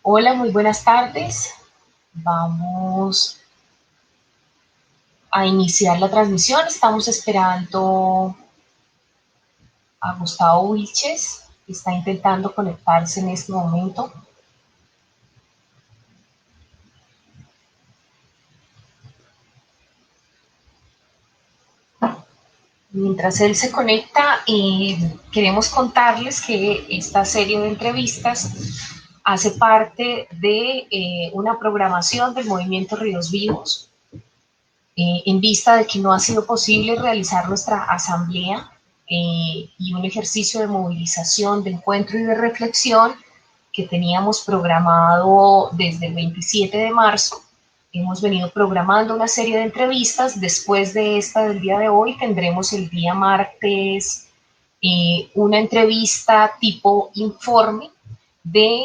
Hola, muy buenas tardes. Vamos a iniciar la transmisión. Estamos esperando a Gustavo Wilches, que está intentando conectarse en este momento. Mientras él se conecta, queremos contarles que esta serie de entrevistas hace parte de una programación del movimiento Ríos Vivos, en vista de que no ha sido posible realizar nuestra asamblea y un ejercicio de movilización, de encuentro y de reflexión que teníamos programado desde el 27 de marzo. Hemos venido programando una serie de entrevistas. Después de esta del día de hoy, tendremos el día martes una entrevista tipo informe de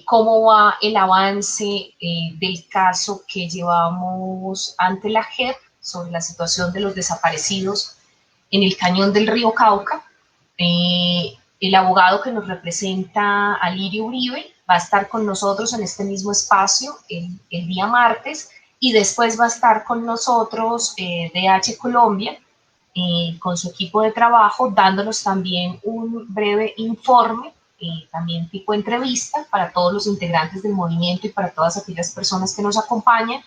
cómo va el avance del caso que llevamos ante la JEP sobre la situación de los desaparecidos en el cañón del río Cauca. El abogado que nos representa, Alirio Uribe, va a estar con nosotros en este mismo espacio el día martes, y después va a estar con nosotros DH Colombia, con su equipo de trabajo, dándonos también un breve informe, también tipo entrevista para todos los integrantes del movimiento y para todas aquellas personas que nos acompañan,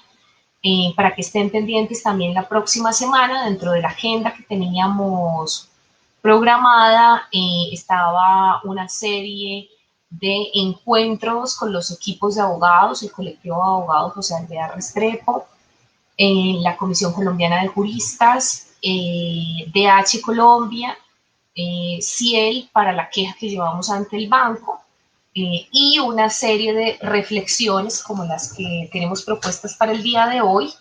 para que estén pendientes también la próxima semana. Dentro de la agenda que teníamos programada estaba una serie de encuentros con los equipos de abogados, el colectivo de abogados José Alvear Restrepo, la Comisión Colombiana de Juristas, DH Colombia, CIEL para la queja que llevamos ante el banco, y una serie de reflexiones como las que tenemos propuestas para el día de hoy,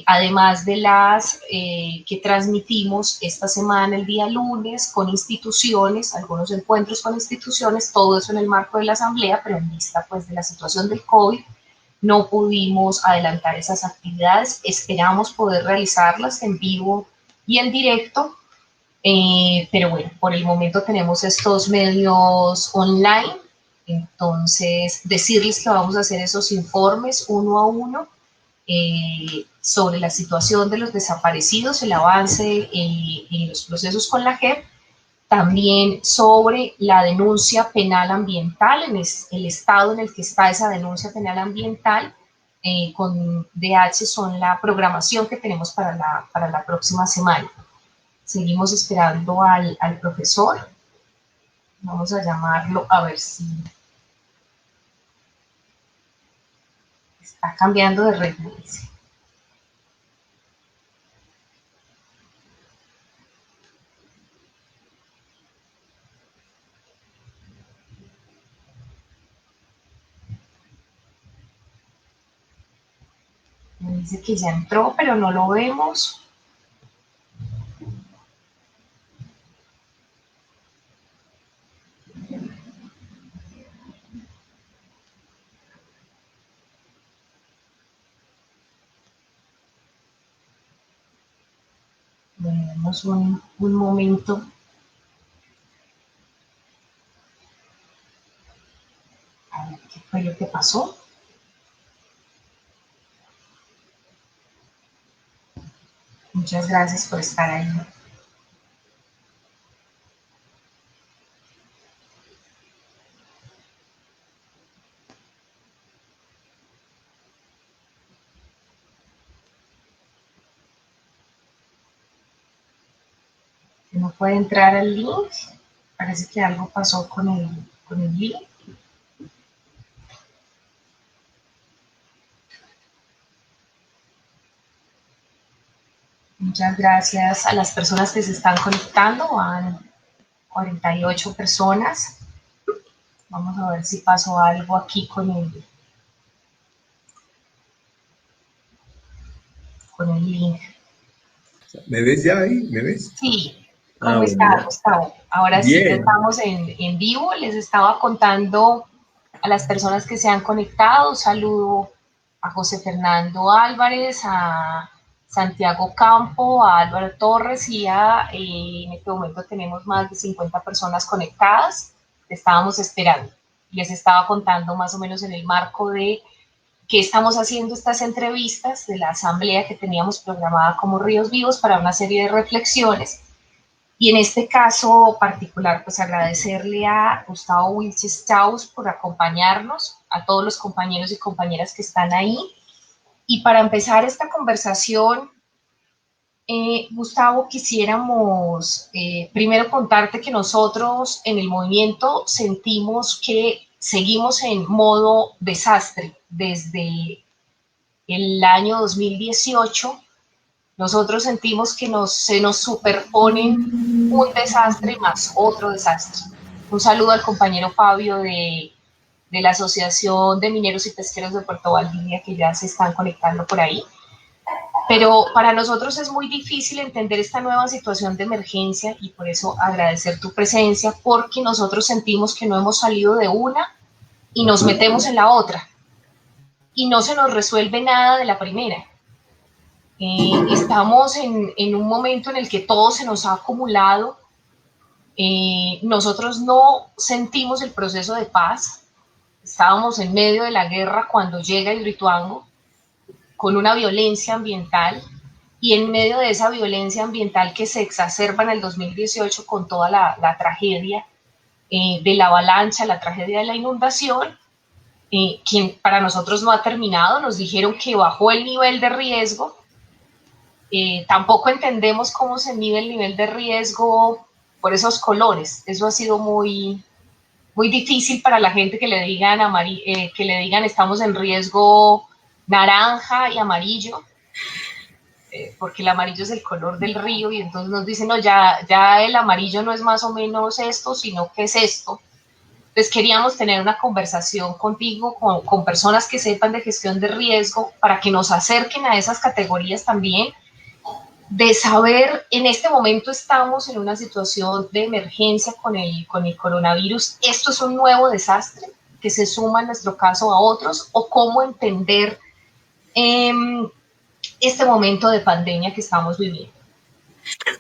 además de las que transmitimos esta semana, el día lunes, con instituciones, algunos encuentros con instituciones, todo eso en el marco de la asamblea, pero en vista pues de la situación del COVID, no pudimos adelantar esas actividades. Esperamos poder realizarlas en vivo y en directo, pero bueno, por el momento tenemos estos medios online. Entonces, decirles que vamos a hacer esos informes uno a uno sobre la situación de los desaparecidos, el avance en los procesos con la JEP, también sobre la denuncia penal ambiental, en el estado en el que está esa denuncia penal ambiental. Con DH son la programación que tenemos para la próxima semana. Seguimos esperando al profesor. Vamos a llamarlo a ver si está cambiando de red. Me dice que ya entró, pero no lo vemos. Demos un momento. A ver qué fue lo que pasó. Muchas gracias por estar ahí. No puede entrar al link. Parece que algo pasó con el link. Muchas gracias a las personas que se están conectando. Van 48 personas. Vamos a ver si pasó algo aquí con el link. ¿Me ves ya ahí? ¿Me ves? Sí. ¿Cómo está, Gustavo? Ahora sí, ya estamos en vivo. Les estaba contando a las personas que se han conectado. Saludo a José Fernando Álvarez, a Santiago Campo, a Álvaro Torres y en este momento tenemos más de 50 personas conectadas. Te estábamos esperando. les estaba contando más o menos en el marco de que estamos haciendo estas entrevistas de la asamblea que teníamos programada como Ríos Vivos para una serie de reflexiones. Y en este caso particular, pues agradecerle a Gustavo Wilches Chaus por acompañarnos, a todos los compañeros y compañeras que están ahí. Y para empezar esta conversación, Gustavo, quisiéramos primero contarte que nosotros en el movimiento sentimos que seguimos en modo desastre desde el año 2018. Nosotros sentimos que se nos superponen un desastre más otro desastre. Un saludo al compañero Fabio de la Asociación de Mineros y Pesqueros de Puerto Valdivia, que ya se están conectando por ahí. Pero para nosotros es muy difícil entender esta nueva situación de emergencia y por eso agradecer tu presencia, porque nosotros sentimos que no hemos salido de una y nos metemos en la otra y no se nos resuelve nada de la primera. Estamos en un momento en el que todo se nos ha acumulado. Nosotros no sentimos el proceso de paz. Estábamos en medio de la guerra cuando llega el Hidroituango, con una violencia ambiental, y en medio de esa violencia ambiental que se exacerba en el 2018 con toda la tragedia de la avalancha, la tragedia de la inundación, que para nosotros no ha terminado. Nos dijeron que bajó el nivel de riesgo. Tampoco entendemos cómo se mide el nivel de riesgo por esos colores. Eso ha sido muy, muy difícil para la gente que le digan estamos en riesgo naranja y amarillo, porque el amarillo es el color del río, y entonces nos dicen, no, ya el amarillo no es más o menos esto, sino que es esto. Entonces queríamos tener una conversación contigo, con personas que sepan de gestión de riesgo, para que nos acerquen a esas categorías también, de saber, en este momento estamos en una situación de emergencia con el coronavirus. ¿Esto es un nuevo desastre que se suma en nuestro caso a otros? ¿O cómo entender este momento de pandemia que estamos viviendo?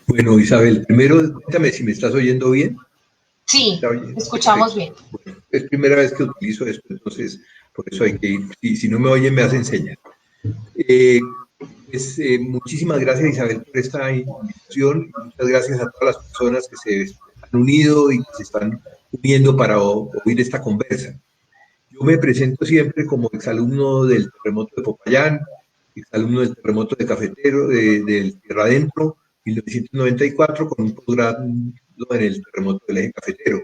Bueno, Isabel, primero, cuéntame si me estás oyendo bien. Sí, escuchamos bien. Bueno, es primera vez que utilizo esto, entonces por eso hay que ir. Si no me oyen, me hacen señas. Muchísimas gracias, Isabel, por esta invitación. Muchas gracias a todas las personas que se han unido y que se están uniendo para oír esta conversa. Yo me presento siempre como exalumno del terremoto de Popayán, exalumno del terremoto de Cafetero, del Tierra Adentro, 1994, con un posgrado en el terremoto del eje cafetero.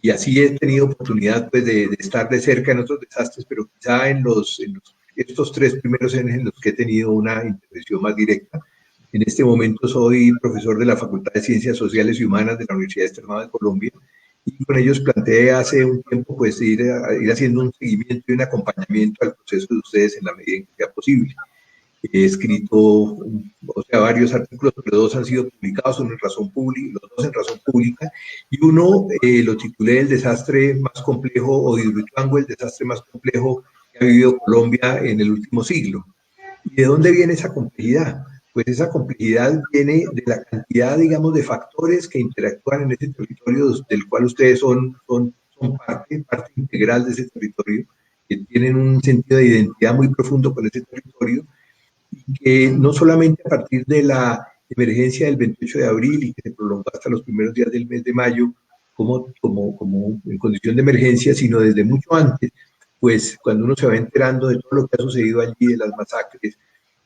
Y así he tenido oportunidad, pues, de estar de cerca en otros desastres, pero quizá en estos 3 primeros años en los que he tenido una intervención más directa. En este momento soy profesor de la Facultad de Ciencias Sociales y Humanas de la Universidad Externada de Colombia, y con ellos planteé hace un tiempo, pues, ir haciendo un seguimiento y un acompañamiento al proceso de ustedes en la medida en que sea posible. He escrito, varios artículos, pero 2 han sido publicados, uno en Razón Pública, los 2 en Razón Pública, y uno lo titulé El desastre más complejo, o Hidroituango, el desastre más complejo que ha vivido Colombia en el último siglo. ¿Y de dónde viene esa complejidad? Pues esa complejidad viene de la cantidad, digamos, de factores que interactúan en ese territorio del cual ustedes son parte integral de ese territorio, que tienen un sentido de identidad muy profundo con ese territorio, y que no solamente a partir de la emergencia del 28 de abril y que se prolongó hasta los primeros días del mes de mayo como en condición de emergencia, sino desde mucho antes, pues cuando uno se va enterando de todo lo que ha sucedido allí, de las masacres,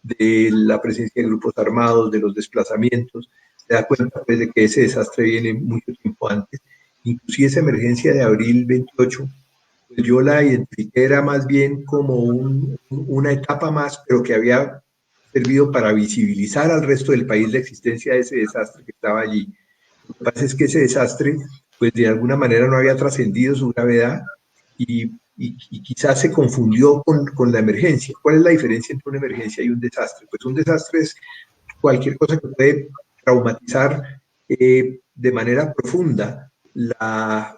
de la presencia de grupos armados, de los desplazamientos, se da cuenta, pues, de que ese desastre viene mucho tiempo antes. Inclusive esa emergencia de abril 28, pues yo la identifiqué era más bien como una etapa más, pero que había servido para visibilizar al resto del país la existencia de ese desastre que estaba allí. Lo que pasa es que ese desastre, pues de alguna manera no había trascendido su gravedad y quizás se confundió con la emergencia. ¿Cuál es la diferencia entre una emergencia y un desastre? Pues un desastre es cualquier cosa que puede traumatizar de manera profunda la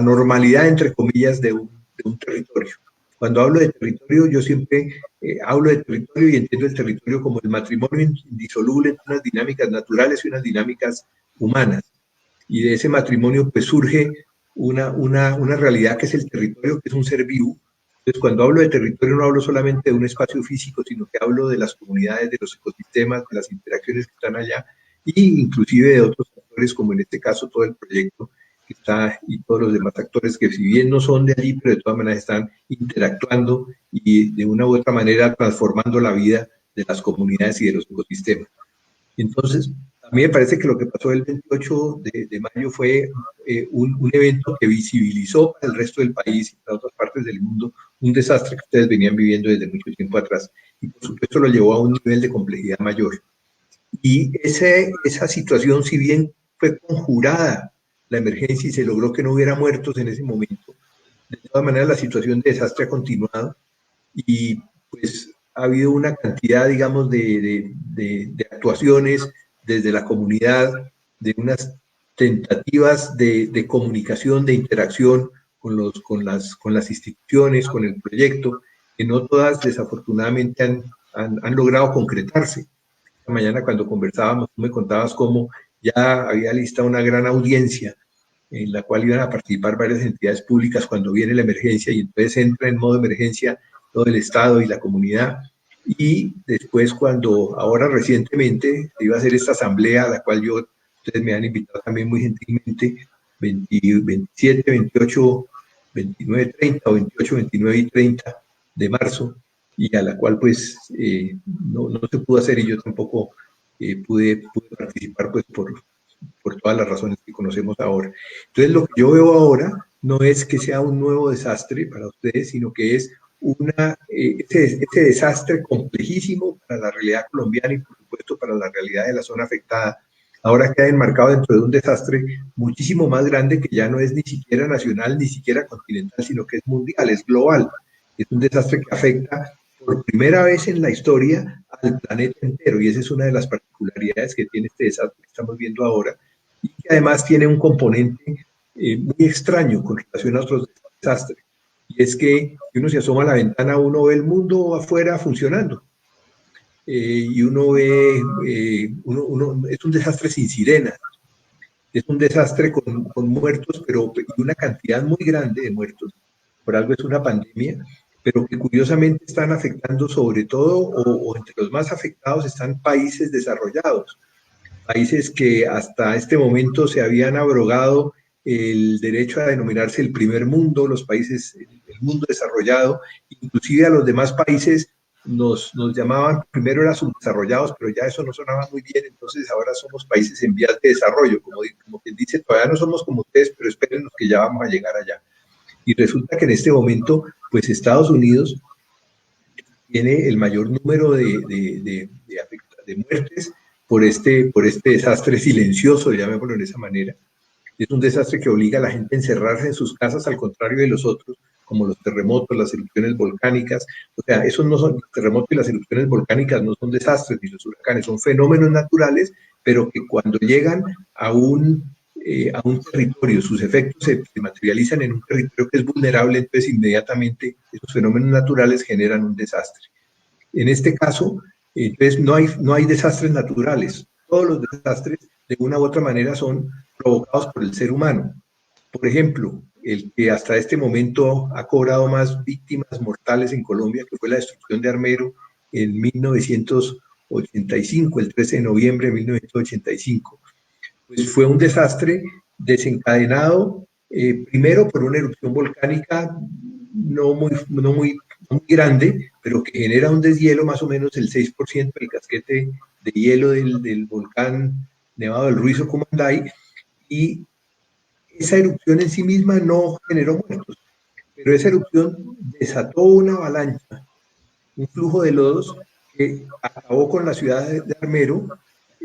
normalidad, entre comillas, de un territorio. Cuando hablo de territorio, yo siempre hablo de territorio y entiendo el territorio como el matrimonio indisoluble entre unas dinámicas naturales y unas dinámicas humanas. Y de ese matrimonio pues surge una realidad que es el territorio, que es un ser vivo. Entonces, cuando hablo de territorio no hablo solamente de un espacio físico, sino que hablo de las comunidades, de los ecosistemas, de las interacciones que están allá, e inclusive de otros actores, como en este caso todo el proyecto que está y todos los demás actores que si bien no son de allí, pero de todas maneras están interactuando y de una u otra manera transformando la vida de las comunidades y de los ecosistemas. Entonces, a mí me parece que lo que pasó el 28 de mayo fue un evento que visibilizó para el resto del país y para otras partes del mundo un desastre que ustedes venían viviendo desde mucho tiempo atrás. Y por supuesto lo llevó a un nivel de complejidad mayor. Y esa situación, si bien fue conjurada la emergencia y se logró que no hubiera muertos en ese momento, de todas maneras la situación de desastre ha continuado y pues ha habido una cantidad, digamos, de actuaciones desde la comunidad, de unas tentativas de comunicación, de interacción con las instituciones, con el proyecto, que no todas desafortunadamente han logrado concretarse. Esta mañana cuando conversábamos, tú me contabas cómo ya había listado una gran audiencia en la cual iban a participar varias entidades públicas cuando viene la emergencia y entonces entra en modo emergencia todo el Estado y la comunidad. Y después cuando ahora recientemente iba a hacer esta asamblea a la cual ustedes me han invitado también muy gentilmente, 27, 28, 29, 30 o 28, 29 y 30 de marzo, y a la cual pues no se pudo hacer y yo tampoco pude participar pues por todas las razones que conocemos ahora. Entonces, lo que yo veo ahora no es que sea un nuevo desastre para ustedes, sino que es ese desastre complejísimo para la realidad colombiana y, por supuesto, para la realidad de la zona afectada. Ahora queda enmarcado dentro de un desastre muchísimo más grande que ya no es ni siquiera nacional, ni siquiera continental, sino que es mundial, es global. Es un desastre que afecta por primera vez en la historia al planeta entero, y esa es una de las particularidades que tiene este desastre que estamos viendo ahora, y que además tiene un componente muy extraño con relación a otros desastres, y es que uno se asoma a la ventana, uno ve el mundo afuera funcionando, y uno ve, es un desastre sin sirenas, es un desastre con muertos, pero y una cantidad muy grande de muertos, por algo es una pandemia, pero que curiosamente están afectando sobre todo, o entre los más afectados están países desarrollados, países que hasta este momento se habían abrogado el derecho a denominarse el primer mundo, los países, el mundo desarrollado, inclusive a los demás países nos llamaban, primero eran subdesarrollados, pero ya eso no sonaba muy bien, entonces ahora somos países en vías de desarrollo, como quien dice, todavía no somos como ustedes, pero espérenos que ya vamos a llegar allá. Y resulta que en este momento, pues Estados Unidos tiene el mayor número de muertes por este desastre silencioso, llamémoslo de esa manera. Es un desastre que obliga a la gente a encerrarse en sus casas, al contrario de los otros, como los terremotos, las erupciones volcánicas. O sea, esos no son, los terremotos y las erupciones volcánicas no son desastres ni los huracanes, son fenómenos naturales, pero que cuando llegan a un territorio, sus efectos se materializan en un territorio que es vulnerable, entonces inmediatamente esos fenómenos naturales generan un desastre. En este caso, entonces no hay desastres naturales. Todos los desastres, de una u otra manera, son provocados por el ser humano. Por ejemplo, el que hasta este momento ha cobrado más víctimas mortales en Colombia, que fue la destrucción de Armero en 1985, el 13 de noviembre de 1985. Pues fue un desastre desencadenado primero por una erupción volcánica no muy grande, pero que genera un deshielo más o menos el 6% del casquete de hielo del volcán Nevado del Ruiz Comandai, y esa erupción en sí misma no generó muertos, pero esa erupción desató una avalancha, un flujo de lodos que acabó con la ciudad de Armero,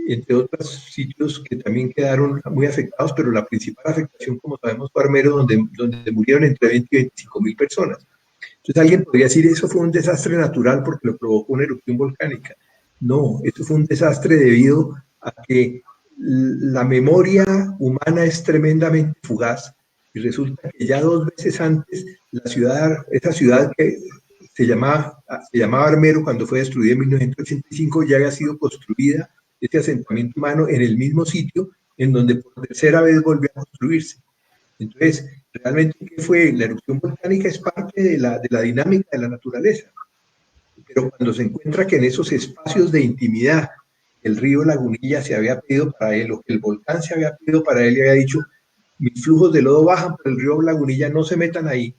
entre otros sitios que también quedaron muy afectados, pero la principal afectación, como sabemos, fue Armero, donde murieron entre 20 y 25 mil personas. Entonces alguien podría decir, eso fue un desastre natural porque lo provocó una erupción volcánica. No, eso fue un desastre debido a que la memoria humana es tremendamente fugaz, y resulta que ya 2 veces antes esa ciudad que se llamaba Armero, cuando fue destruida en 1985, ya había sido construida este asentamiento humano en el mismo sitio en donde por tercera vez volvió a construirse. Entonces, realmente, ¿qué fue? La erupción volcánica es parte de la dinámica de la naturaleza, pero cuando se encuentra que en esos espacios de intimidad el río Lagunilla se había pedido para él, o que el volcán se había pedido para él y había dicho, mis flujos de lodo bajan por el río Lagunilla, no se metan ahí,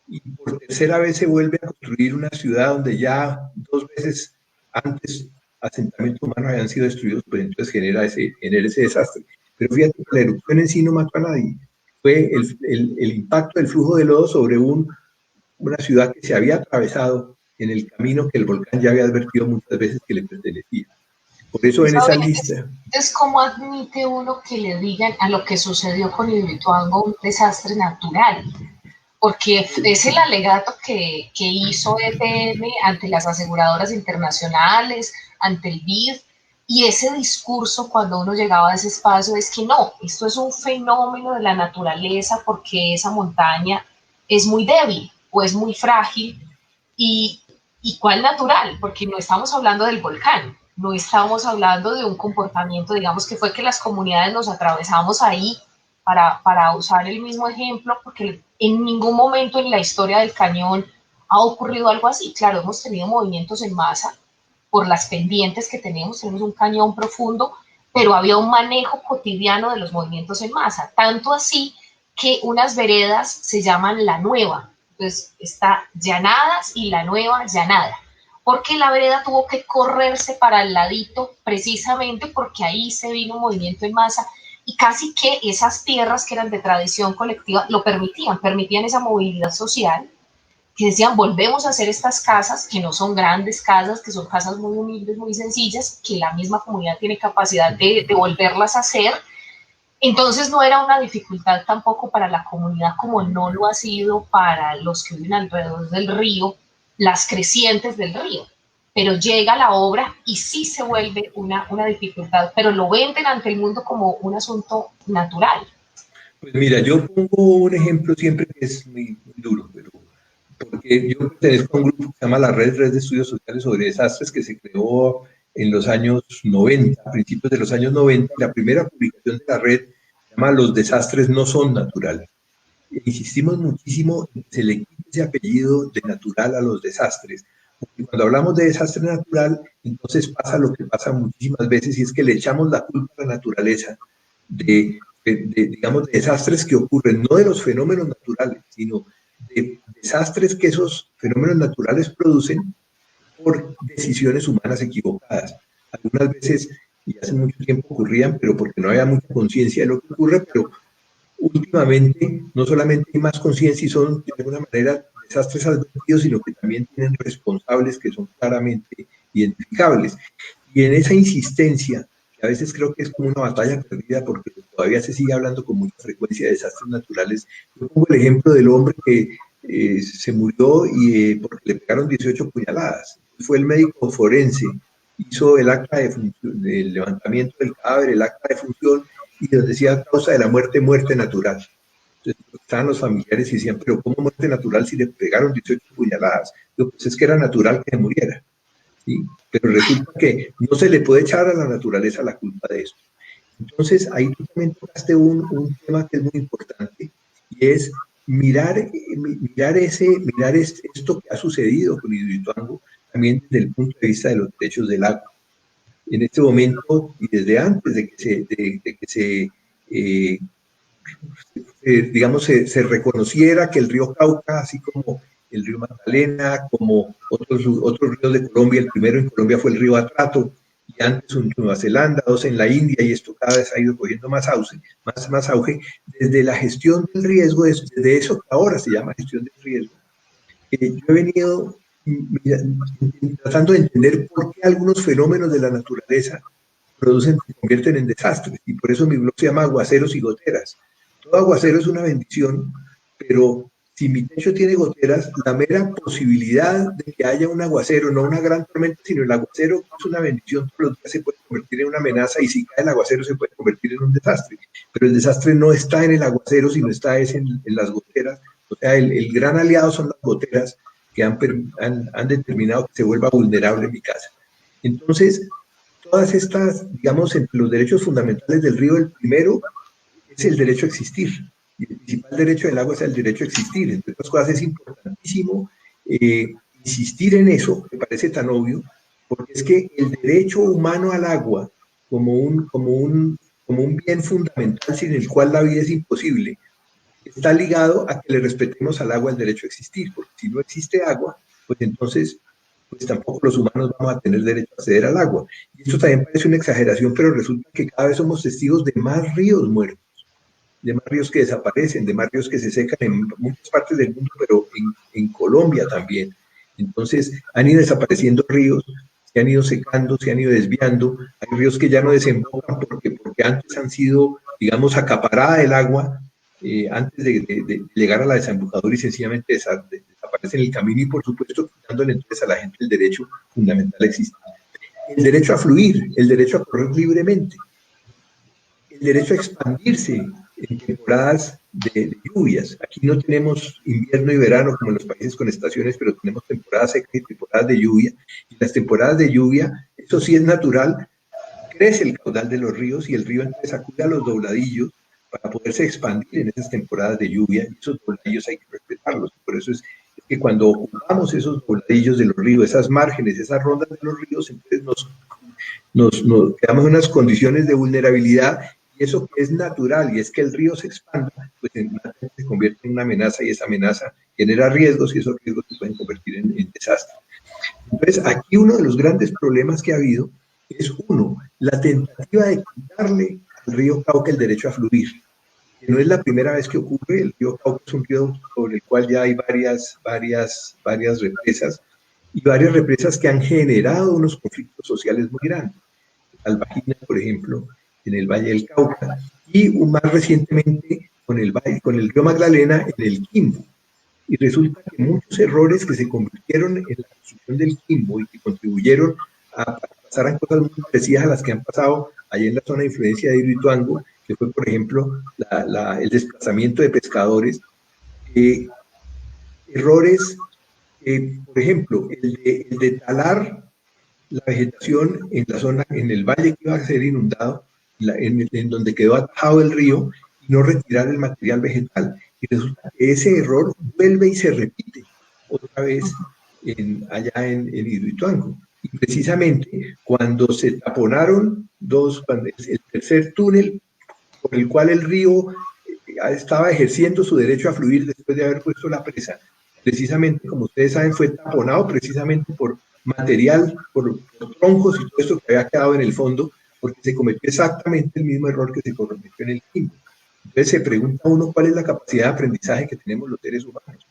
y por tercera vez se vuelve a construir una ciudad donde ya 2 veces antes asentamientos humanos habían sido destruidos, pues entonces genera ese desastre. Pero fíjate que la erupción en sí no mató a nadie, fue el impacto del flujo de lodo sobre una ciudad que se había atravesado en el camino que el volcán ya había advertido muchas veces que le pertenecía. Por eso en esa lista... Es como admite uno que le digan a lo que sucedió con Hidroituango un desastre natural, porque es el alegato que hizo EPM ante las aseguradoras internacionales, ante el BID, y ese discurso cuando uno llegaba a ese espacio es que no, esto es un fenómeno de la naturaleza porque esa montaña es muy débil o es muy frágil y ¿cuál natural? Porque no estamos hablando del volcán, no estamos hablando de un comportamiento, digamos que fue que las comunidades nos atravesamos ahí para usar el mismo ejemplo, porque en ningún momento en la historia del cañón ha ocurrido algo así. Claro, hemos tenido movimientos en masa por las pendientes que tenemos un cañón profundo, pero había un manejo cotidiano de los movimientos en masa, tanto así que unas veredas se llaman La Nueva, entonces está Llanadas y La Nueva Llanada, porque la vereda tuvo que correrse para el ladito precisamente porque ahí se vino un movimiento en masa y casi que esas tierras que eran de tradición colectiva lo permitían esa movilidad social, que decían volvemos a hacer estas casas, que no son grandes casas, que son casas muy humildes, muy sencillas, que la misma comunidad tiene capacidad de volverlas a hacer. Entonces no era una dificultad tampoco para la comunidad como no lo ha sido para los que viven alrededor del río, las crecientes del río. Pero llega la obra y sí se vuelve una dificultad, pero lo venden ante el mundo como un asunto natural. Pues mira, yo pongo un ejemplo siempre que es muy duro, pero porque yo pertenezco a un grupo que se llama la Red de Estudios Sociales sobre Desastres, que se creó en los años 90, a principios de los años 90, y la primera publicación de la red se llama Los desastres no son naturales. Insistimos muchísimo en que se le quite ese apellido de natural a los desastres, porque cuando hablamos de desastre natural, entonces pasa lo que pasa muchísimas veces, y es que le echamos la culpa a la naturaleza digamos, de desastres que ocurren, no de los fenómenos naturales, sino de desastres que esos fenómenos naturales producen por decisiones humanas equivocadas. Algunas veces, y hace mucho tiempo ocurrían, pero porque no había mucha conciencia de lo que ocurre, pero últimamente no solamente hay más conciencia y son de alguna manera desastres advertidos, sino que también tienen responsables que son claramente identificables. Y en esa insistencia, que a veces creo que es como una batalla perdida porque todavía se sigue hablando con mucha frecuencia de desastres naturales. Yo pongo el ejemplo del hombre que se murió porque le pegaron 18 puñaladas. Fue el médico forense, hizo el acta del levantamiento del cadáver, el acta de función, y nos decía causa de la muerte, muerte natural. Entonces estaban los familiares y decían, pero ¿cómo muerte natural si le pegaron 18 puñaladas? Yo, pues es que era natural que muriera. ¿Sí? Pero resulta que no se le puede echar a la naturaleza la culpa de eso. Entonces, ahí tú también tocaste un tema que es muy importante, y es mirar esto que ha sucedido con Hidroituango también desde el punto de vista de los derechos del agua. En este momento, y desde antes de que se reconociera que el río Cauca, así como el río Magdalena, como otros ríos de Colombia, el primero en Colombia fue el río Atrato, y antes en Nueva Zelanda, 2 en la India, y esto cada vez ha ido cogiendo más auge, desde la gestión del riesgo, desde eso que ahora se llama gestión del riesgo. Yo he venido tratando de entender por qué algunos fenómenos de la naturaleza se convierten en desastres, y por eso mi blog se llama Aguaceros y Goteras. Todo aguacero es una bendición, pero si mi techo tiene goteras, la mera posibilidad de que haya un aguacero, no una gran tormenta, sino el aguacero es una bendición, todos los días se puede convertir en una amenaza, y si cae el aguacero se puede convertir en un desastre. Pero el desastre no está en el aguacero, sino está en las goteras. O sea, el gran aliado son las goteras que han determinado que se vuelva vulnerable mi casa. Entonces, todas estas, digamos, entre los derechos fundamentales del río, el primero es el derecho a existir. Y el principal derecho del agua es el derecho a existir. Entre otras cosas, es importantísimo insistir en eso, que parece tan obvio, porque es que el derecho humano al agua, como un bien fundamental sin el cual la vida es imposible, está ligado a que le respetemos al agua el derecho a existir, porque si no existe agua, pues entonces pues tampoco los humanos vamos a tener derecho a acceder al agua. Y esto también parece una exageración, pero resulta que cada vez somos testigos de más ríos muertos, de más ríos que desaparecen, de más ríos que se secan en muchas partes del mundo, pero en Colombia también. Entonces, han ido desapareciendo ríos, se han ido secando, se han ido desviando. Hay ríos que ya no desembocan porque antes han sido, digamos, acaparada el agua antes de llegar a la desembocadura y sencillamente desaparece en el camino y, por supuesto, quitándole entonces a la gente el derecho fundamental a existir. El derecho a fluir, el derecho a correr libremente, el derecho a expandirse en temporadas de lluvias. Aquí no tenemos invierno y verano como en los países con estaciones, pero tenemos temporadas secas y temporadas de lluvia. Y las temporadas de lluvia, eso sí es natural, crece el caudal de los ríos y el río entonces acude a los dobladillos para poderse expandir en esas temporadas de lluvia, y esos dobladillos hay que respetarlos. Por eso es que cuando ocupamos esos dobladillos de los ríos, esas márgenes, esas rondas de los ríos, entonces nos quedamos en unas condiciones de vulnerabilidad, y eso que es natural, y es que el río se expanda, pues se convierte en una amenaza, y esa amenaza genera riesgos, y esos riesgos se pueden convertir en desastres. Entonces, aquí uno de los grandes problemas que ha habido es, uno, la tentativa de quitarle al río Cauca el derecho a fluir, que no es la primera vez que ocurre. El río Cauca es un río sobre el cual ya hay varias represas, y varias represas que han generado unos conflictos sociales muy grandes. Albajina, por ejemplo, en el Valle del Cauca, y más recientemente con el río Magdalena en el Quimbo. Y resulta que muchos errores que se convirtieron en la construcción del Quimbo y que contribuyeron a pasar cosas muy parecidas a las que han pasado allá en la zona de influencia de Hidroituango, que fue, por ejemplo, el desplazamiento de pescadores. Errores, por ejemplo, el de talar la vegetación en la zona, en el valle que iba a ser inundado, en donde quedó atajado el río, y no retirar el material vegetal. Y resulta que ese error vuelve y se repite otra vez allá en Hidroituango. Y precisamente cuando se taponaron el tercer túnel por el cual el río estaba ejerciendo su derecho a fluir después de haber puesto la presa, precisamente, como ustedes saben, fue taponado precisamente por material, por troncos y todo esto que había quedado en el fondo, porque se cometió exactamente el mismo error que se cometió en el Quimbo. Entonces se pregunta uno cuál es la capacidad de aprendizaje que tenemos los seres humanos.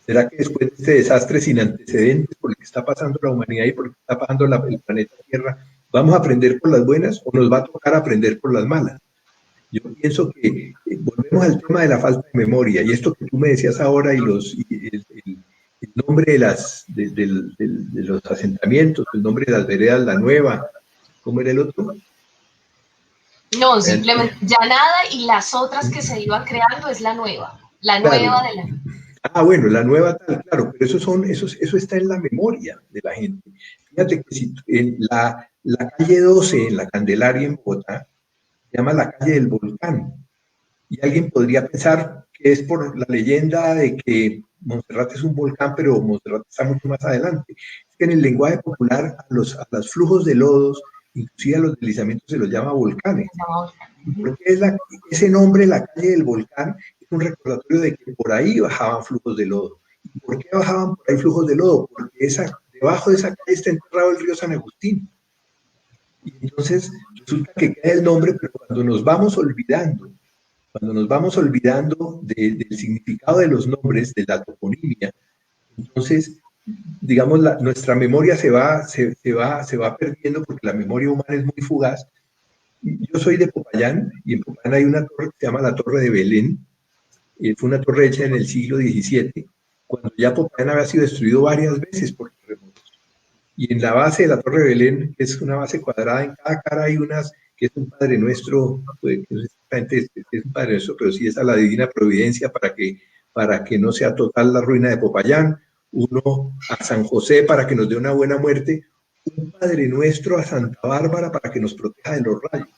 ¿Será que después de este desastre sin antecedentes por el que está pasando la humanidad y por el que está pasando el planeta Tierra, vamos a aprender por las buenas o nos va a tocar aprender por las malas? Yo pienso que volvemos al tema de la falta de memoria, y esto que tú me decías ahora, y el nombre de los asentamientos, el nombre de las veredas, la nueva, ¿cómo era el otro? No, simplemente ya nada, y las otras que se iban creando es la nueva claro. Nueva de la... Ah, bueno, la nueva tal, claro, pero eso está en la memoria de la gente. Fíjate que si en la calle 12, en la Candelaria en Bogotá, se llama la calle del volcán. Y alguien podría pensar que es por la leyenda de que Montserrat es un volcán, pero Montserrat está mucho más adelante. Es que en el lenguaje popular a los flujos de lodos, inclusive a los deslizamientos, se los llama volcanes. Porque ese nombre, la calle del volcán, es un recordatorio de que por ahí bajaban flujos de lodo. ¿Y por qué bajaban por ahí flujos de lodo? Porque debajo de esa calle está enterrado el río San Agustín. Y entonces resulta que queda el nombre, pero cuando nos vamos olvidando del significado de los nombres, de la toponimia, entonces, digamos, nuestra memoria se va perdiendo, porque la memoria humana es muy fugaz. Yo soy de Popayán, y en Popayán hay una torre que se llama la Torre de Belén. Fue una torre hecha en el siglo XVII, cuando ya Popayán había sido destruido varias veces por terremotos. Y en la base de la Torre de Belén, que es una base cuadrada, en cada cara hay unas, que es un Padre Nuestro, pues, no sé exactamente es un Padre Nuestro, pero sí es a la Divina Providencia para que no sea total la ruina de Popayán, uno a San José para que nos dé una buena muerte, un Padre Nuestro a Santa Bárbara para que nos proteja de los rayos.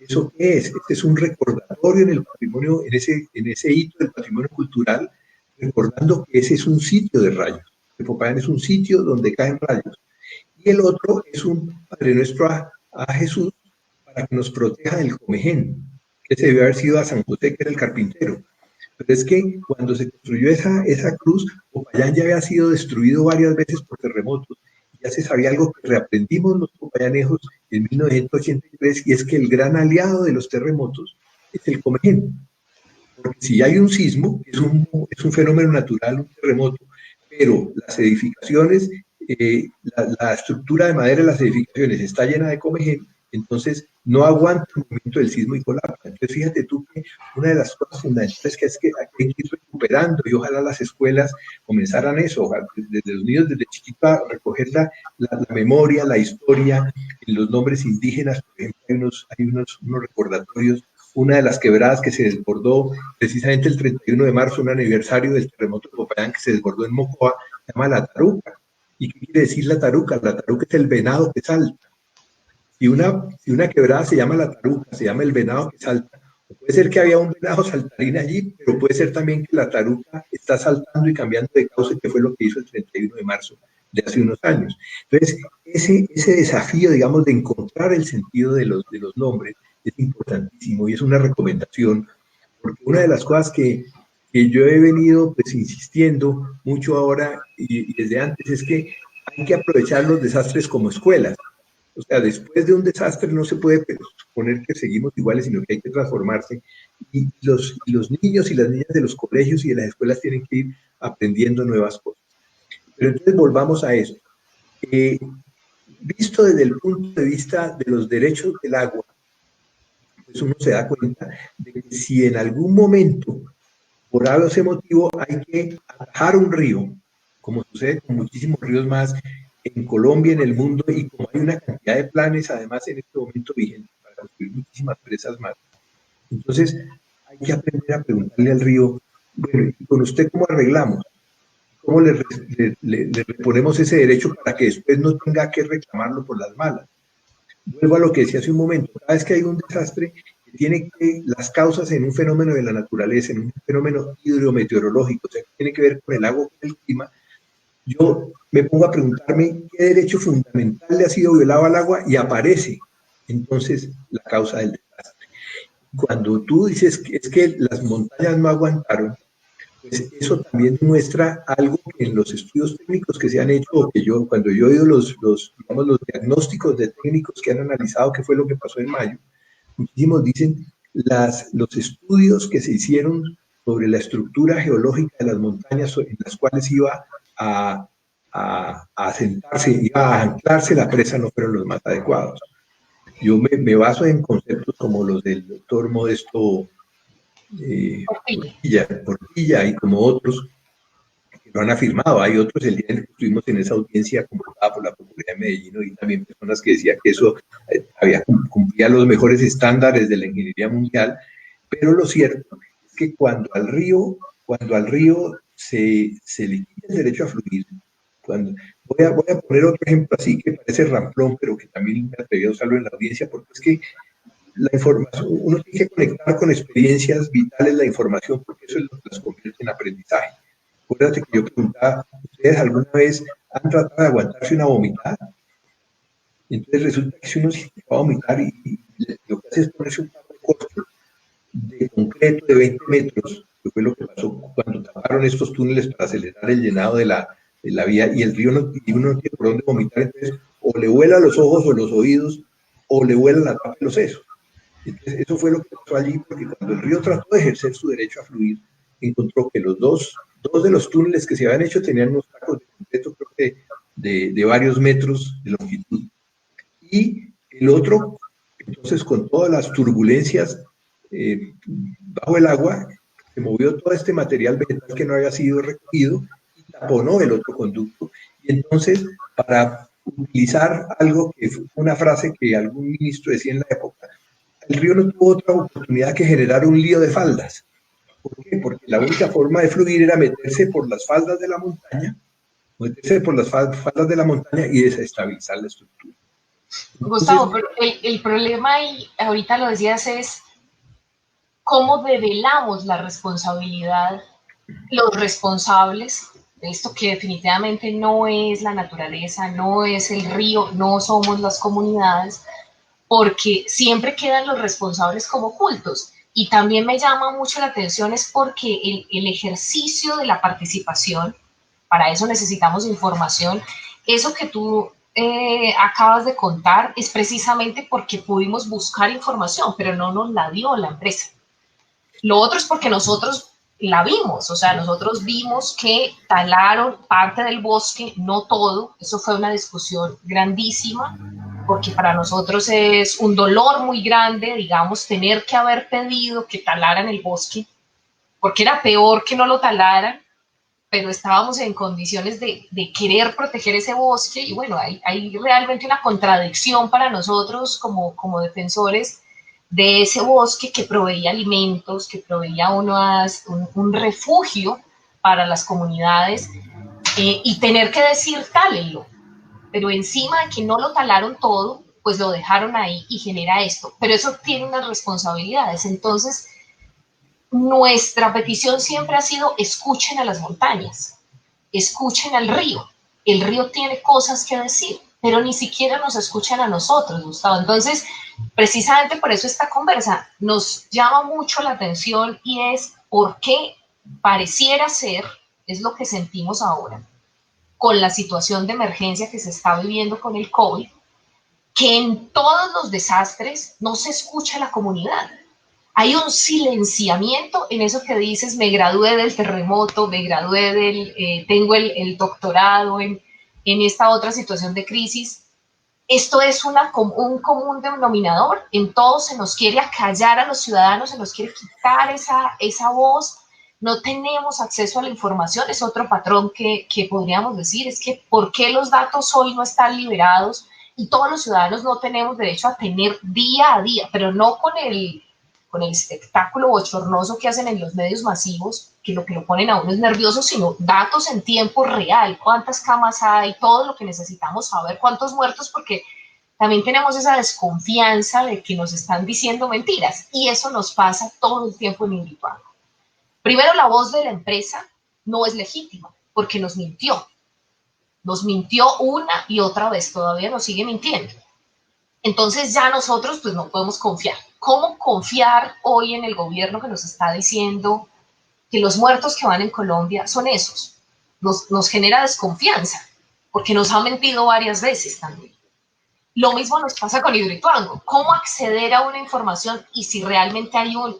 ¿Eso qué es? Este es un recordatorio en el patrimonio, en ese hito del patrimonio cultural, recordando que ese es un sitio de rayos. El Popayán es un sitio donde caen rayos. Y el otro es un Padre Nuestro a Jesús para que nos proteja del Comején, que se debe haber sido a San José, que era el carpintero. Pero es que cuando se construyó esa cruz, Popayán ya había sido destruido varias veces por terremotos. Ya se sabía algo que reaprendimos los popayanejos en 1983, y es que el gran aliado de los terremotos es el Comején. Porque si hay un sismo, es un fenómeno natural, un terremoto, pero las edificaciones, la estructura de madera de las edificaciones está llena de comején, entonces no aguanta el movimiento del sismo y colapsa. Entonces fíjate tú que una de las cosas fundamentales que hay que ir recuperando, y ojalá las escuelas comenzaran eso, desde los niños desde chiquito a recoger la memoria, la historia, los nombres indígenas. Por ejemplo, hay unos recordatorios. Una de las quebradas que se desbordó precisamente el 31 de marzo, un aniversario del terremoto de Popayán, que se desbordó en Mocoa, se llama La Taruca. ¿Y qué quiere decir la taruca? La taruca es el venado que salta. Si una quebrada se llama La Taruca, se llama el venado que salta, puede ser que había un venado saltarín allí, pero puede ser también que la taruca está saltando y cambiando de cauce, que fue lo que hizo el 31 de marzo de hace unos años. Entonces, ese desafío, digamos, de encontrar el sentido de los nombres es importantísimo, y es una recomendación, porque una de las cosas que yo he venido pues insistiendo mucho ahora y desde antes es que hay que aprovechar los desastres como escuelas. O sea, después de un desastre no se puede suponer que seguimos iguales, sino que hay que transformarse. Y los niños y las niñas de los colegios y de las escuelas tienen que ir aprendiendo nuevas cosas. Pero entonces volvamos a esto. Visto desde el punto de vista de los derechos del agua, pues uno se da cuenta de que si en algún momento, por algo ese motivo, hay que atajar un río, como sucede con muchísimos ríos más en Colombia, en el mundo, y como hay una cantidad de planes, además, en este momento vigentes para construir muchísimas presas más. Entonces, hay que aprender a preguntarle al río, bueno, ¿y con usted cómo arreglamos? ¿Cómo le reponemos ese derecho para que después no tenga que reclamarlo por las malas? Vuelvo a lo que decía hace un momento, cada vez que hay un desastre que tiene las causas en un fenómeno de la naturaleza, en un fenómeno hidrometeorológico, o sea, que tiene que ver con el agua, con el clima, yo me pongo a preguntarme qué derecho fundamental le ha sido violado al agua, y aparece entonces la causa del desastre. Cuando tú dices que es que las montañas no aguantaron, pues eso también demuestra algo que en los estudios técnicos que se han hecho, o que cuando yo he oído los diagnósticos de técnicos que han analizado qué fue lo que pasó en mayo, muchísimos dicen los estudios que se hicieron sobre la estructura geológica de las montañas en las cuales iba a asentarse, iba a anclarse la presa, no fueron los más adecuados. Yo me baso en conceptos como los del doctor Modesto Portilla y como otros que lo han afirmado. Hay otros, el día en que estuvimos en esa audiencia convocada por la Procuraduría de Medellín, y también personas que decían que eso cumplía los mejores estándares de la ingeniería mundial, pero lo cierto es que cuando al río se le quita el derecho a fluir, voy a poner otro ejemplo así que parece ramplón, pero que también me atreví a usarlo en la audiencia, porque es que la información, uno tiene que conectar con experiencias vitales la información, porque eso es lo que las convierte en aprendizaje. Acuérdate que yo preguntaba, ¿ustedes alguna vez han tratado de aguantarse una vomitada? Entonces resulta que si uno se va a vomitar y lo que hace es ponerse un tapo corto de concreto de 20 metros, que fue lo que pasó cuando taparon estos túneles para acelerar el llenado de la vía, y el río y uno no tiene por dónde vomitar, entonces o le vuela los ojos o los oídos, o le vuela la tapa de los sesos. Entonces, eso fue lo que pasó allí, porque cuando el río trató de ejercer su derecho a fluir, encontró que los dos de los túneles que se habían hecho tenían unos tacos de concreto, creo que de varios metros de longitud. Y el otro, entonces, con todas las turbulencias bajo el agua, se movió todo este material vegetal que no había sido recogido y taponó el otro conducto. Y entonces, para utilizar algo que fue una frase que algún ministro decía en la época, el río no tuvo otra oportunidad que generar un lío de faldas. ¿Por qué? Porque la única forma de fluir era meterse por las faldas de la montaña, y desestabilizar la estructura. Entonces, Gustavo, pero el problema, y ahorita lo decías, es cómo develamos la responsabilidad, los responsables de esto que definitivamente no es la naturaleza, no es el río, no somos las comunidades, porque siempre quedan los responsables como ocultos. Y también me llama mucho la atención es porque el ejercicio de la participación, para eso necesitamos información, eso que tú acabas de contar es precisamente porque pudimos buscar información, pero no nos la dio la empresa. Lo otro es porque nosotros la vimos, o sea, nosotros vimos que talaron parte del bosque, no todo, eso fue una discusión grandísima, porque para nosotros es un dolor muy grande, digamos, tener que haber pedido que talaran el bosque, porque era peor que no lo talaran, pero estábamos en condiciones de querer proteger ese bosque y bueno, hay realmente una contradicción para nosotros como defensores de ese bosque que proveía alimentos, que proveía un refugio para las comunidades y tener que decir tálenlo, pero encima de que no lo talaron todo, pues lo dejaron ahí y genera esto, pero eso tiene unas responsabilidades, entonces nuestra petición siempre ha sido escuchen a las montañas, escuchen al río. El río tiene cosas que decir, pero ni siquiera nos escuchan a nosotros, Gustavo. Entonces, precisamente por eso esta conversa nos llama mucho la atención y es por qué pareciera ser, es lo que sentimos ahora, con la situación de emergencia que se está viviendo con el COVID, que en todos los desastres no se escucha a la comunidad. Hay un silenciamiento en eso que dices, me gradué del terremoto, me gradué tengo el doctorado en esta otra situación de crisis. Esto es un común denominador, en todo se nos quiere acallar a los ciudadanos, se nos quiere quitar esa voz, no tenemos acceso a la información, es otro patrón que podríamos decir, es que ¿por qué los datos hoy no están liberados? Y todos los ciudadanos no tenemos derecho a tener día a día, pero no con el espectáculo bochornoso que hacen en los medios masivos, que lo ponen a uno es nervioso, sino datos en tiempo real, cuántas camas hay, todo lo que necesitamos saber, cuántos muertos, porque también tenemos esa desconfianza de que nos están diciendo mentiras, y eso nos pasa todo el tiempo en Individual. Primero, la voz de la empresa no es legítima, porque nos mintió una y otra vez, todavía nos sigue mintiendo. Entonces ya nosotros pues no podemos confiar. ¿Cómo confiar hoy en el gobierno que nos está diciendo que los muertos que van en Colombia son esos? Nos genera desconfianza, porque nos ha mentido varias veces también. Lo mismo nos pasa con Hidroituango. ¿Cómo acceder a una información y si realmente hay un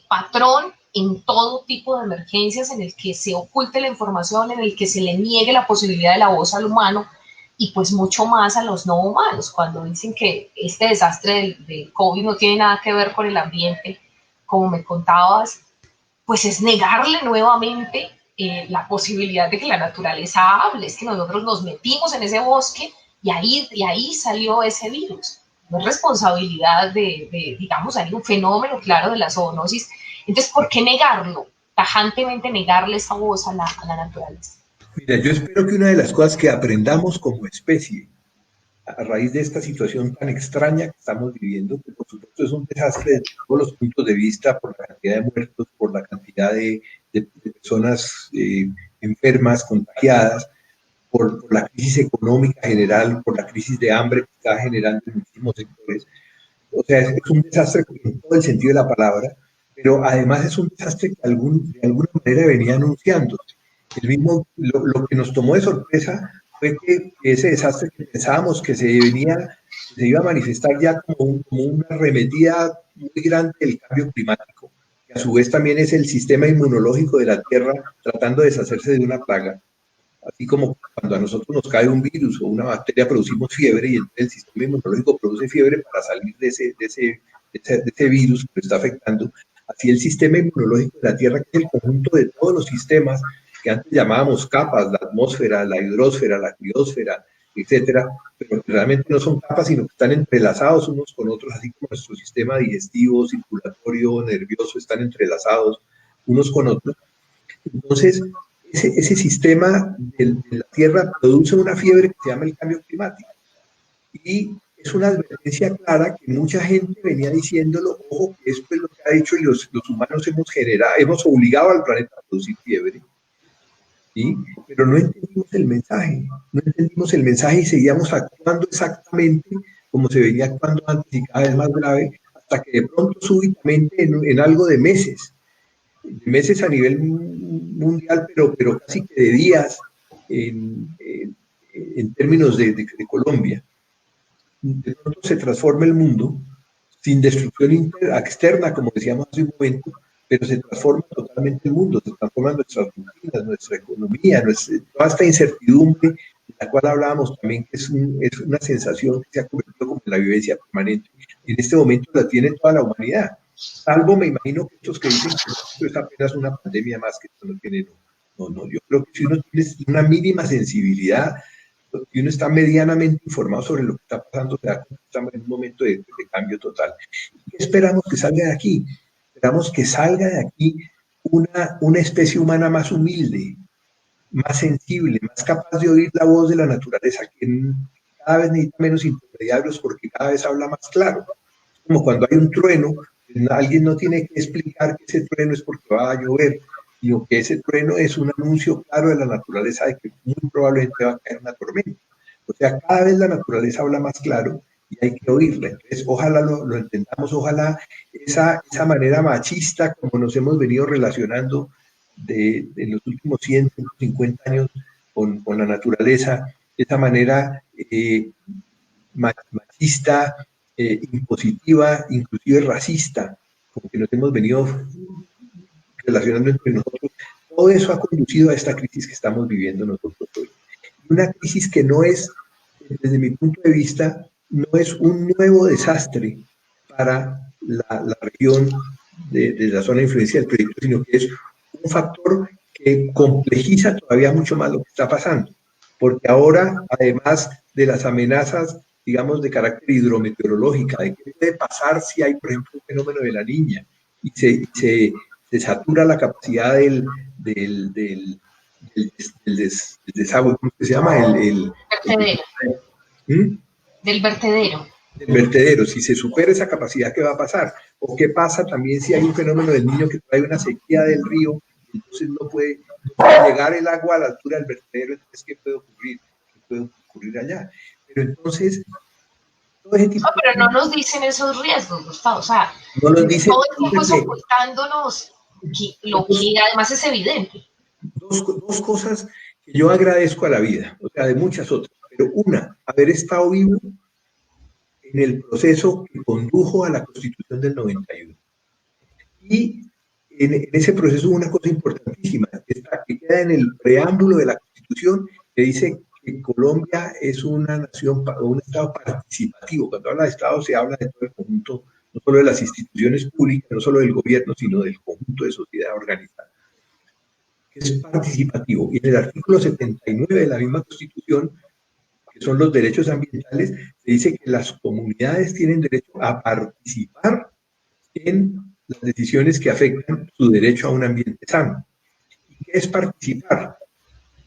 patrón en todo tipo de emergencias en el que se oculte la información, en el que se le niegue la posibilidad de la voz al humano y pues mucho más a los no humanos, cuando dicen que este desastre del COVID no tiene nada que ver con el ambiente, como me contabas, pues es negarle nuevamente la posibilidad de que la naturaleza hable, es que nosotros nos metimos en ese bosque y ahí salió ese virus. No es responsabilidad digamos, hay un fenómeno claro de la zoonosis. Entonces, ¿por qué negarlo? Tajantemente negarle esa voz a la naturaleza. mira, yo espero que una de las cosas que aprendamos como especie a raíz de esta situación tan extraña que estamos viviendo, que por supuesto es un desastre desde todos los puntos de vista, por la cantidad de muertos, por la cantidad de personas enfermas, contagiadas, por la crisis económica general, por la crisis de hambre que está generando en muchísimos sectores. O sea, es un desastre en todo el sentido de la palabra, pero además es un desastre que de alguna manera venía anunciando. Lo que nos tomó de sorpresa fue que ese desastre que pensábamos que se iba a manifestar ya como una arremetida muy grande del cambio climático, que a su vez también es el sistema inmunológico de la Tierra tratando de deshacerse de una plaga. Así como cuando a nosotros nos cae un virus o una bacteria, producimos fiebre y entonces el sistema inmunológico produce fiebre para salir de ese virus que lo está afectando. Así el sistema inmunológico de la Tierra, que es el conjunto de todos los sistemas que antes llamábamos capas, la atmósfera, la hidrosfera, la criosfera, etcétera, pero que realmente no son capas, sino que están entrelazados unos con otros, así como nuestro sistema digestivo, circulatorio, nervioso, están entrelazados unos con otros. Entonces, ese sistema de la Tierra produce una fiebre que se llama el cambio climático. Y es una advertencia clara que mucha gente venía diciéndolo, ojo, que esto es lo que ha dicho y los humanos hemos obligado al planeta a producir fiebre, ¿sí? Pero no entendimos el mensaje, no entendimos el mensaje y seguíamos actuando exactamente como se venía actuando antes y cada vez más grave, hasta que de pronto súbitamente en algo de meses a nivel mundial, pero casi que de días en términos de Colombia, de pronto se transforma el mundo sin destrucción externa, como decíamos hace un momento, pero se transforma totalmente el mundo, se transforman nuestras rutinas, nuestra economía, toda esta incertidumbre de la cual hablábamos también, que es una sensación que se ha convertido como en la vivencia permanente. En este momento la tiene toda la humanidad, salvo me imagino que estos que dicen que esto es apenas una pandemia más, que esto no tiene, no, yo creo que si uno tiene una mínima sensibilidad, y uno está medianamente informado sobre lo que está pasando, estamos en un momento de cambio total. ¿Qué esperamos que salga de aquí? Esperamos que salga de aquí una especie humana más humilde, más sensible, más capaz de oír la voz de la naturaleza, que cada vez necesita menos intermediarios porque cada vez habla más claro. Es como cuando hay un trueno, alguien no tiene que explicar que ese trueno es porque va a llover, sino que ese trueno es un anuncio claro de la naturaleza de que muy probablemente va a caer una tormenta. O sea, cada vez la naturaleza habla más claro y hay que oírla. Entonces, ojalá lo entendamos, ojalá esa manera machista como nos hemos venido relacionando en los últimos 100, 150 años con la naturaleza, esa manera machista, impositiva, inclusive racista, como que nos hemos venido relacionando entre nosotros, todo eso ha conducido a esta crisis que estamos viviendo nosotros hoy. Una crisis que no es, desde mi punto de vista, no es un nuevo desastre para la región de la zona de influencia del proyecto, sino que es un factor que complejiza todavía mucho más lo que está pasando, porque ahora, además de las amenazas, digamos, de carácter hidrometeorológica, de qué puede pasar si hay, por ejemplo, un fenómeno de la Niña y se satura la capacidad del desagüe, ¿cómo se llama? Vertedero. Del vertedero. Del vertedero, si se supera esa capacidad, ¿qué va a pasar? ¿O qué pasa también si hay un fenómeno del Niño que trae una sequía del río, entonces no puede llegar el agua a la altura del vertedero? Entonces, ¿qué puede ocurrir? ¿Qué puede ocurrir allá? Pero entonces, todo ese tipo pero no nos dicen esos riesgos, Gustavo, o sea, no nos dicen, todo el tiempo es ocultándonos lo que además es evidente. Dos cosas que yo agradezco a la vida, o sea, de muchas otras, pero una, haber estado vivo en el proceso que condujo a la Constitución del 91. Y en ese proceso hubo una cosa importantísima, que queda en el preámbulo de la Constitución, que dice que Colombia es una nación, un Estado participativo. Cuando habla de Estado se habla de todo el conjunto, no solo de las instituciones públicas, no solo del gobierno, sino del conjunto de sociedad organizada, que es participativo. Y en el artículo 79 de la misma Constitución, que son los derechos ambientales, se dice que las comunidades tienen derecho a participar en las decisiones que afectan su derecho a un ambiente sano. ¿Y qué es participar?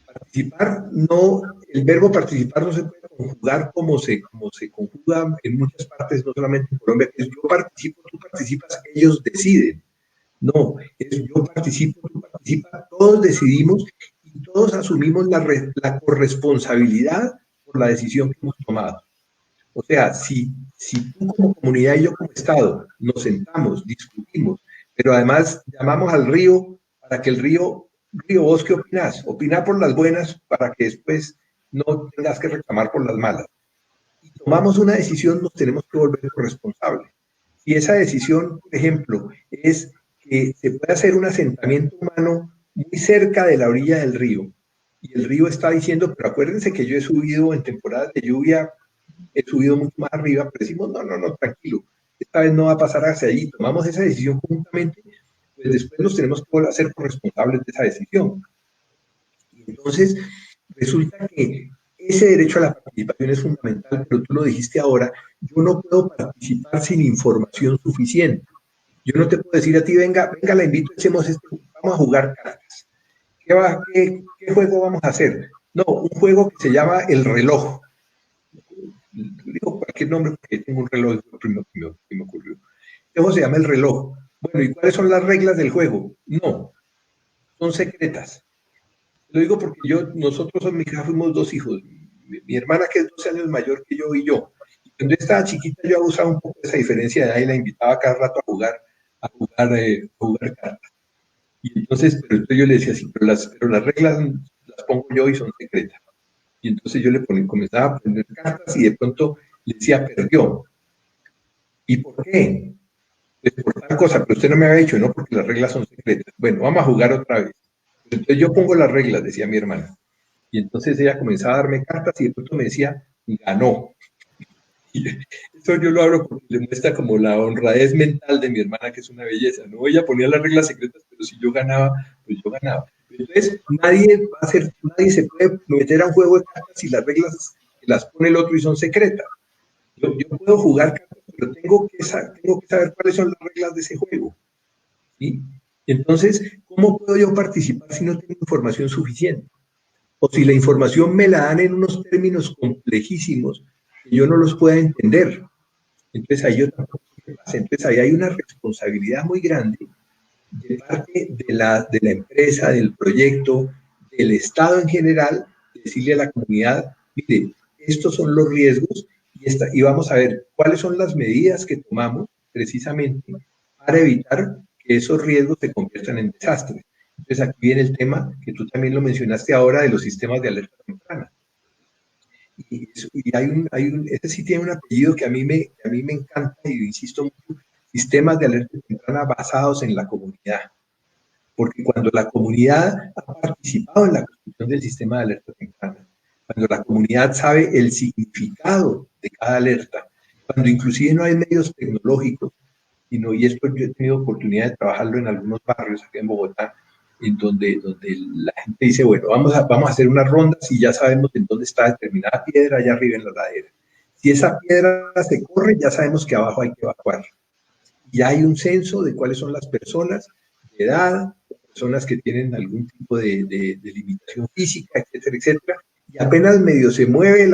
Participar, el verbo participar no se puede conjugar como se conjuga en muchas partes, no solamente en Colombia, que es yo participo, tú participas, ellos deciden. No, es yo participo, tú participas, todos decidimos y todos asumimos la corresponsabilidad por la decisión que hemos tomado. O sea, si tú como comunidad y yo como Estado nos sentamos, discutimos, pero además llamamos al río para que el río, ¿vos qué opinás? Opina por las buenas para que después no tengas que reclamar por las malas. Y tomamos una decisión, nos tenemos que volver responsables. Si esa decisión, por ejemplo, es que se puede hacer un asentamiento humano muy cerca de la orilla del río, y el río está diciendo, pero acuérdense que yo he subido en temporadas de lluvia, he subido mucho más arriba, pero decimos, no, tranquilo, esta vez no va a pasar hacia allí, tomamos esa decisión conjuntamente, pues después nos tenemos que volver a ser responsables de esa decisión. Y entonces, resulta que ese derecho a la participación es fundamental, pero tú lo dijiste ahora, yo no puedo participar sin información suficiente. Yo no te puedo decir a ti, venga, la invito, vamos a jugar cartas. ¿Qué juego vamos a hacer? No, un juego que se llama el reloj. digo cualquier nombre porque tengo un reloj, fue lo primero que me ocurrió. ¿Cómo se llama el reloj? Bueno, ¿y cuáles son las reglas del juego? No, son secretas. Lo digo porque nosotros en mi casa fuimos dos hijos, mi hermana que es 12 años mayor que yo y yo. Y cuando estaba chiquita yo abusaba un poco de esa diferencia de edad y la invitaba cada rato a jugar cartas. Y entonces, pero entonces yo le decía así, pero las reglas las pongo yo y son secretas. Y entonces yo comenzaba a poner cartas y de pronto le decía, perdió. ¿Y por qué? Pues por tal cosa, pero usted no me había dicho, no, porque las reglas son secretas. Bueno, vamos a jugar otra vez. Entonces yo pongo las reglas, decía mi hermana. Y entonces ella comenzaba a darme cartas y de pronto me decía, ganó. Y eso yo lo hablo porque le muestra como la honradez mental de mi hermana, que es una belleza, ¿no? Ella ponía las reglas secretas, pero si yo ganaba, pues yo ganaba. Entonces, nadie se puede meter a un juego de cartas si las reglas las pone el otro y son secretas. Yo puedo jugar cartas, pero tengo que saber cuáles son las reglas de ese juego. ¿Sí? Entonces, ¿cómo puedo yo participar si no tengo información suficiente? O si la información me la dan en unos términos complejísimos que yo no los pueda entender. Entonces ahí yo tampoco sé qué pasa. Entonces ahí hay una responsabilidad muy grande de parte de la empresa, del proyecto, del Estado en general, de decirle a la comunidad, mire, estos son los riesgos y vamos a ver cuáles son las medidas que tomamos precisamente para evitar que esos riesgos se conviertan en desastres. Entonces aquí viene el tema que tú también lo mencionaste ahora de los sistemas de alerta temprana. Y ese sí tiene un apellido que a mí me encanta y insisto mucho, sistemas de alerta temprana basados en la comunidad. Porque cuando la comunidad ha participado en la construcción del sistema de alerta temprana, cuando la comunidad sabe el significado de cada alerta, cuando inclusive no hay medios tecnológicos, y esto yo he tenido oportunidad de trabajarlo en algunos barrios aquí en Bogotá, en donde la gente dice, bueno, vamos a hacer unas rondas y ya sabemos en dónde está determinada piedra allá arriba en la ladera. Si esa piedra se corre, ya sabemos que abajo hay que evacuar. Ya hay un censo de cuáles son las personas de edad, personas que tienen algún tipo de limitación física, etcétera, etcétera. Y apenas medio se mueve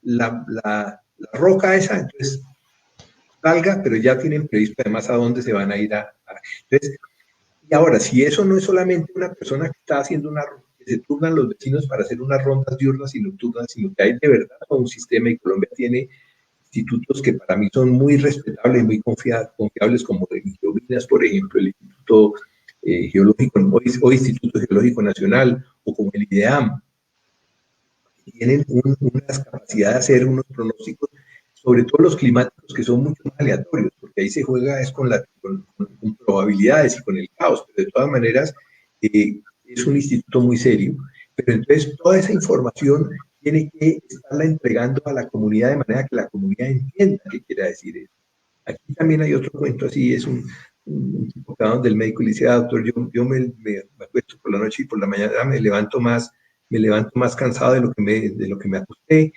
la roca esa, entonces salga, pero ya tienen previsto además a dónde se van a ir entonces, y ahora, si eso no es solamente una persona que está haciendo que se turnan los vecinos para hacer unas rondas diurnas y nocturnas, sino que hay de verdad un sistema, y Colombia tiene institutos que para mí son muy respetables, muy confiables, como de Geominas, por ejemplo, el Instituto Geológico, hoy Instituto Geológico Nacional, o como el IDEAM, tienen unas capacidades de hacer unos pronósticos, sobre todo los climáticos, que son mucho más aleatorios, porque ahí se juega es con probabilidades y con el caos, pero de todas maneras es un instituto muy serio. Pero entonces toda esa información tiene que estarla entregando a la comunidad de manera que la comunidad entienda qué quiere decir eso. Aquí también hay otro cuento así, es un tipo que va donde el médico le dice, doctor, yo me acuesto por la noche y por la mañana me levanto más cansado de lo que me acosté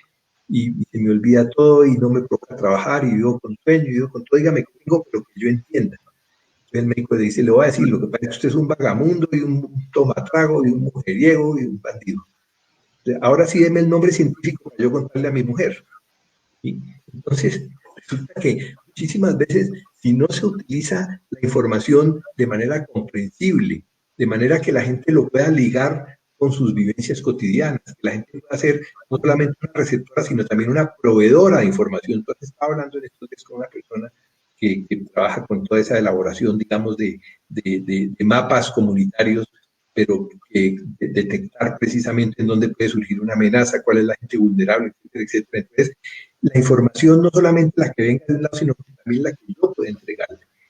y se me olvida todo y no me provoca trabajar y vivo con sueño y vivo con todo, dígame conmigo, pero que yo entienda. Entonces el médico le dice, le voy a decir, lo que pasa es que usted es un vagamundo y un tomatrago y un mujeriego y un bandido. Entonces, ahora sí deme el nombre científico para yo contarle a mi mujer. ¿Sí? Entonces, resulta que muchísimas veces, si no se utiliza la información de manera comprensible, de manera que la gente lo pueda ligar con sus vivencias cotidianas, que la gente pueda ser no solamente una receptora, sino también una proveedora de información. Entonces, estaba hablando en estos días con una persona que trabaja con toda esa elaboración, digamos, de mapas comunitarios, pero detectar precisamente en dónde puede surgir una amenaza, cuál es la gente vulnerable, etcétera, etcétera. Entonces, la información no solamente la que venga de un lado, sino también la que yo puedo entregar.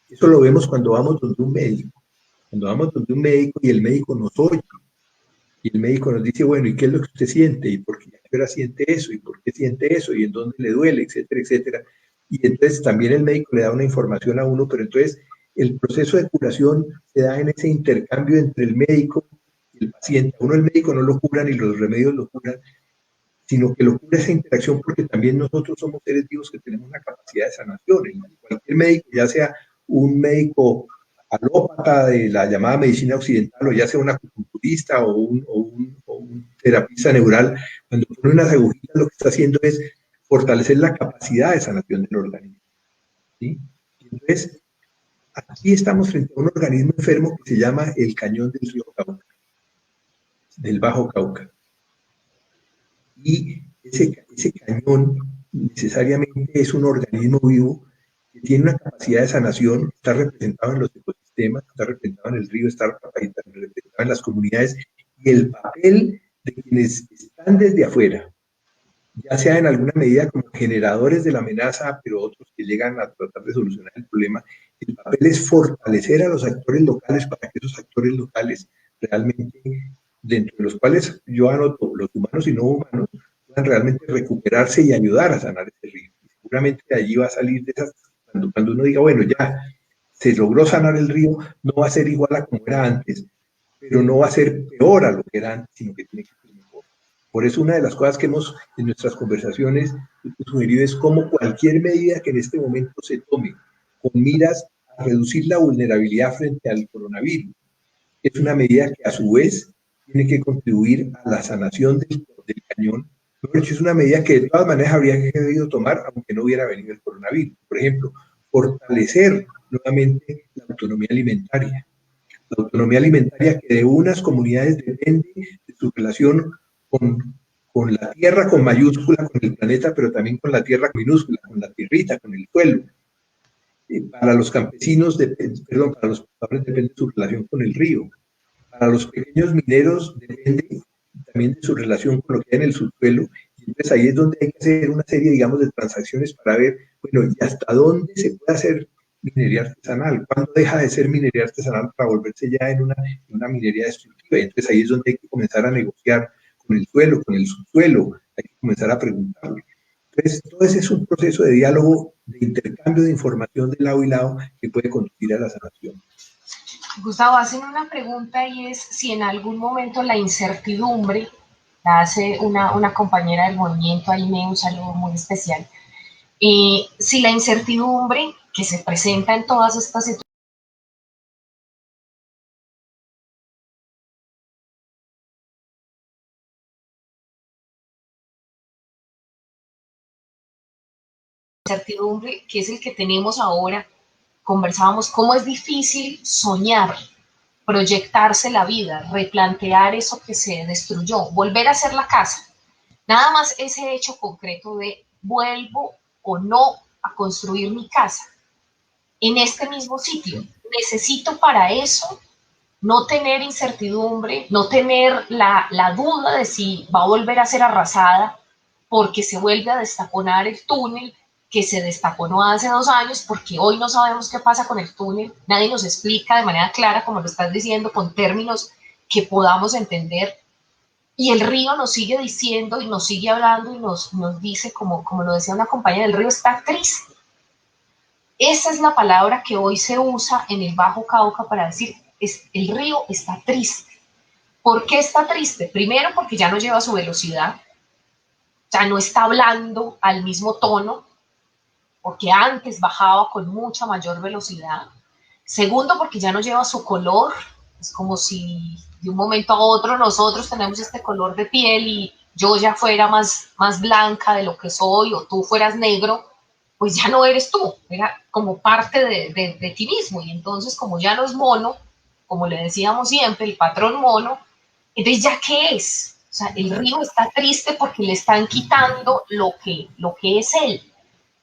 Eso lo vemos cuando vamos donde un médico. Cuando vamos donde un médico y el médico nos oye, y el médico nos dice, bueno, ¿y qué es lo que usted siente? ¿Y por qué ahora siente eso? ¿Y por qué siente eso? ¿Y en dónde le duele? Etcétera, etcétera. Y entonces también el médico le da una información a uno, pero entonces el proceso de curación se da en ese intercambio entre el médico y el paciente. A uno el médico no lo cura ni los remedios lo curan, sino que lo cura esa interacción, porque también nosotros somos seres vivos que tenemos una capacidad de sanación. Cualquier médico, ya sea un médico alópata de la llamada medicina occidental, o ya sea un acupunturista o un terapista neural, cuando pone unas agujitas, lo que está haciendo es fortalecer la capacidad de sanación del organismo. ¿Sí? Entonces, aquí estamos frente a un organismo enfermo que se llama el cañón del río Cauca, del Bajo Cauca. Y ese cañón necesariamente es un organismo vivo que tiene una capacidad de sanación, está representado en los ecosistemas, está representado en el río, está representado en las comunidades, y el papel de quienes están desde afuera, ya sea en alguna medida como generadores de la amenaza, pero otros que llegan a tratar de solucionar el problema, el papel es fortalecer a los actores locales para que esos actores locales realmente, dentro de los cuales yo anoto los humanos y no humanos, puedan realmente recuperarse y ayudar a sanar ese río. Y seguramente de allí va a salir de esas, cuando uno diga, bueno, ya se logró sanar el río, no va a ser igual a como era antes, pero no va a ser peor a lo que era antes, sino que tiene que ser mejor. Por eso una de las cosas que hemos en nuestras conversaciones sugerido es cómo cualquier medida que en este momento se tome con miras a reducir la vulnerabilidad frente al coronavirus es una medida que a su vez tiene que contribuir a la sanación del cañón. De hecho, es una medida que de todas maneras habría debido tomar aunque no hubiera venido el coronavirus. Por ejemplo, fortalecer nuevamente la autonomía alimentaria. La autonomía alimentaria que de unas comunidades depende de su relación con la tierra con mayúscula, con el planeta, pero también con la tierra minúscula, con la tierrita, con el suelo. Para los campesinos, para los pescadores depende de su relación con el río. Para los pequeños mineros depende también de su relación con lo que hay en el subsuelo. Y entonces ahí es donde hay que hacer una serie, digamos, de transacciones para ver, bueno, ¿y hasta dónde se puede hacer minería artesanal? ¿Cuándo deja de ser minería artesanal para volverse ya en una minería destructiva? Y entonces ahí es donde hay que comenzar a negociar con el suelo, con el subsuelo, hay que comenzar a preguntarle. Entonces, todo ese es un proceso de diálogo, de intercambio de información de lado y lado que puede conducir a la sanación. Gustavo, hacen una pregunta y es si en algún momento la incertidumbre, la hace una compañera del movimiento, Aime, un saludo muy especial, si la incertidumbre que se presenta en todas estas situaciones, incertidumbre que es el que tenemos ahora, conversábamos cómo es difícil soñar, proyectarse la vida, replantear eso que se destruyó, volver a hacer la casa. Nada más ese hecho concreto de vuelvo o no a construir mi casa en este mismo sitio. Necesito para eso no tener incertidumbre, no tener la duda de si va a volver a ser arrasada porque se vuelve a destaponar el túnel que se destaponó hace 2 años, porque hoy no sabemos qué pasa con el túnel, nadie nos explica de manera clara, como lo estás diciendo, con términos que podamos entender, y el río nos sigue diciendo y nos sigue hablando y nos dice, como lo decía una compañera, el río está triste. Esa es la palabra que hoy se usa en el Bajo Cauca para decir, el río está triste. ¿Por qué está triste? Primero, porque ya no lleva su velocidad, ya no está hablando al mismo tono, porque antes bajaba con mucha mayor velocidad. Segundo, porque ya no lleva su color, es como si de un momento a otro nosotros tenemos este color de piel y yo ya fuera más blanca de lo que soy o tú fueras negro, pues ya no eres tú, era como parte de ti mismo. Y entonces, como ya no es mono, como le decíamos siempre, el patrón mono, entonces ya qué es. O sea, el río está triste porque le están quitando lo que es él.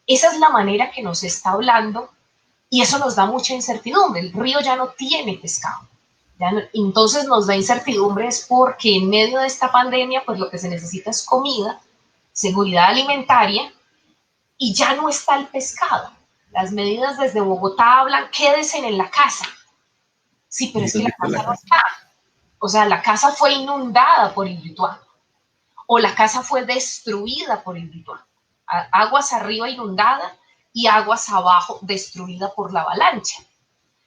Esa es la manera que nos está hablando y eso nos da mucha incertidumbre. El río ya no tiene pescado. Entonces nos da incertidumbre es porque en medio de esta pandemia, pues lo que se necesita es comida, seguridad alimentaria y ya no está el pescado. Las medidas desde Bogotá hablan, quédese en la casa. Sí, pero es que la casa no está. O sea, la casa fue inundada por el Lituano o la casa fue destruida por el Lituano. Aguas arriba inundada y aguas abajo destruida por la avalancha.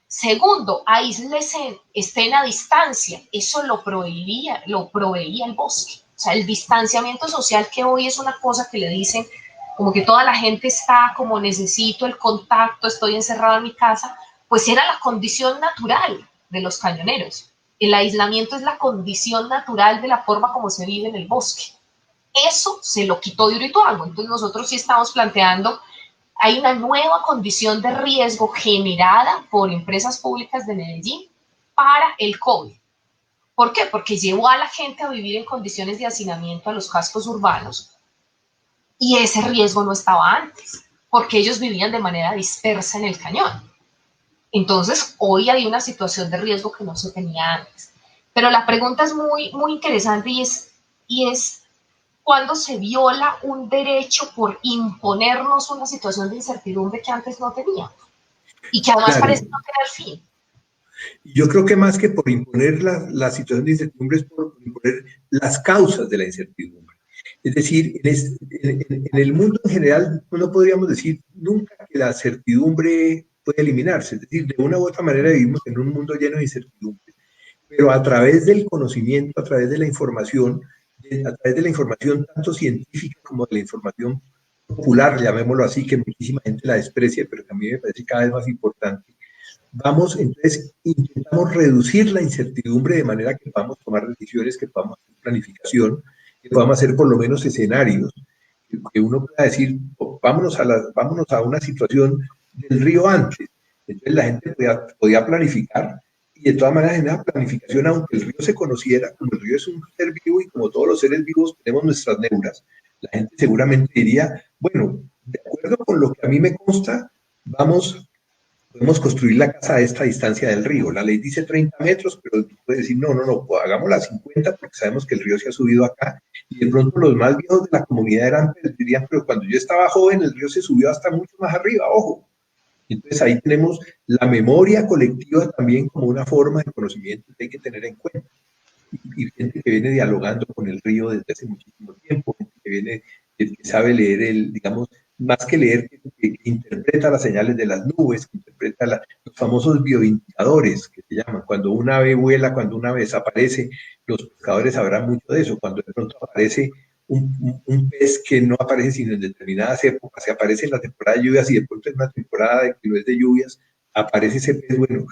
Segundo, aíslese, estén a distancia. Eso lo proveía el bosque. O sea, el distanciamiento social que hoy es una cosa que le dicen, como que toda la gente está como necesito el contacto, estoy encerrado en mi casa, pues era la condición natural de los cañoneros. El aislamiento es la condición natural de la forma como se vive en el bosque. Eso se lo quitó de Urituango. Entonces nosotros sí estamos planteando, hay una nueva condición de riesgo generada por empresas públicas de Medellín para el COVID. ¿Por qué? Porque llevó a la gente a vivir en condiciones de hacinamiento a los cascos urbanos y ese riesgo no estaba antes, porque ellos vivían de manera dispersa en el cañón. Entonces, hoy hay una situación de riesgo que no se tenía antes. Pero la pregunta es muy interesante y es ¿cuándo se viola un derecho por imponernos una situación de incertidumbre que antes no teníamos? Y que además Claro, parece no tener fin. yo creo que más que por imponer la situación de incertidumbre es por imponer las causas de la incertidumbre. Es decir, en el mundo en general no podríamos decir nunca que la certidumbre puede eliminarse. Es decir, de una u otra manera vivimos en un mundo lleno de incertidumbre. Pero a través del conocimiento, a través de la información, a través de la información tanto científica como de la información popular, llamémoslo así, que muchísima gente la desprecia, pero que a mí me parece cada vez más importante, vamos, entonces, intentamos reducir la incertidumbre de manera que podamos tomar decisiones, que podamos hacer planificación, que podamos hacer por lo menos escenarios, que uno pueda decir, oh, vámonos a una situación del río antes. Entonces la gente podía planificar y de todas maneras en esa planificación, aunque el río se conociera, como el río es un ser vivo y como todos los seres vivos tenemos nuestras neuras, la gente seguramente diría, bueno, de acuerdo con lo que a mí me consta, podemos construir la casa a esta distancia del río. La ley dice 30 metros, pero tú puedes decir, no, pues hagámosla a 50 porque sabemos que el río se ha subido acá. Y de pronto los más viejos de la comunidad dirían, pero cuando yo estaba joven el río se subió hasta mucho más arriba, ojo. Entonces ahí tenemos la memoria colectiva también como una forma de conocimiento que hay que tener en cuenta. Y gente que viene dialogando con el río desde hace muchísimo tiempo, gente que sabe leer digamos, más que leer, que interpreta las señales de las nubes, que interpreta los famosos bioindicadores que se llaman. Cuando un ave vuela, cuando un ave desaparece, los pescadores sabrán mucho de eso. Cuando de pronto aparece un pez que no aparece sino en determinadas épocas, que aparece en la temporada de lluvias y de pronto en una temporada de que no es de lluvias, aparece ese pez, bueno,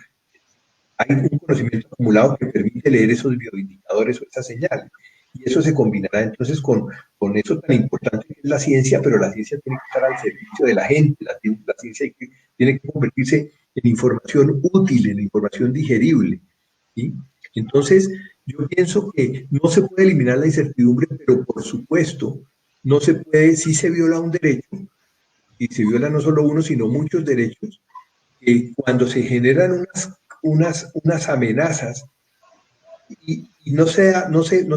hay un conocimiento acumulado que permite leer esos bioindicadores o esas señales. Y eso se combinará entonces con eso tan importante que es la ciencia, pero la ciencia tiene que estar al servicio de la gente, la ciencia tiene que convertirse en información útil, en información digerible. ¿Sí? Entonces, yo pienso que no se puede eliminar la incertidumbre, pero por supuesto, no se puede, si se viola un derecho, y se viola no solo uno, sino muchos derechos, cuando se generan unas amenazas y no se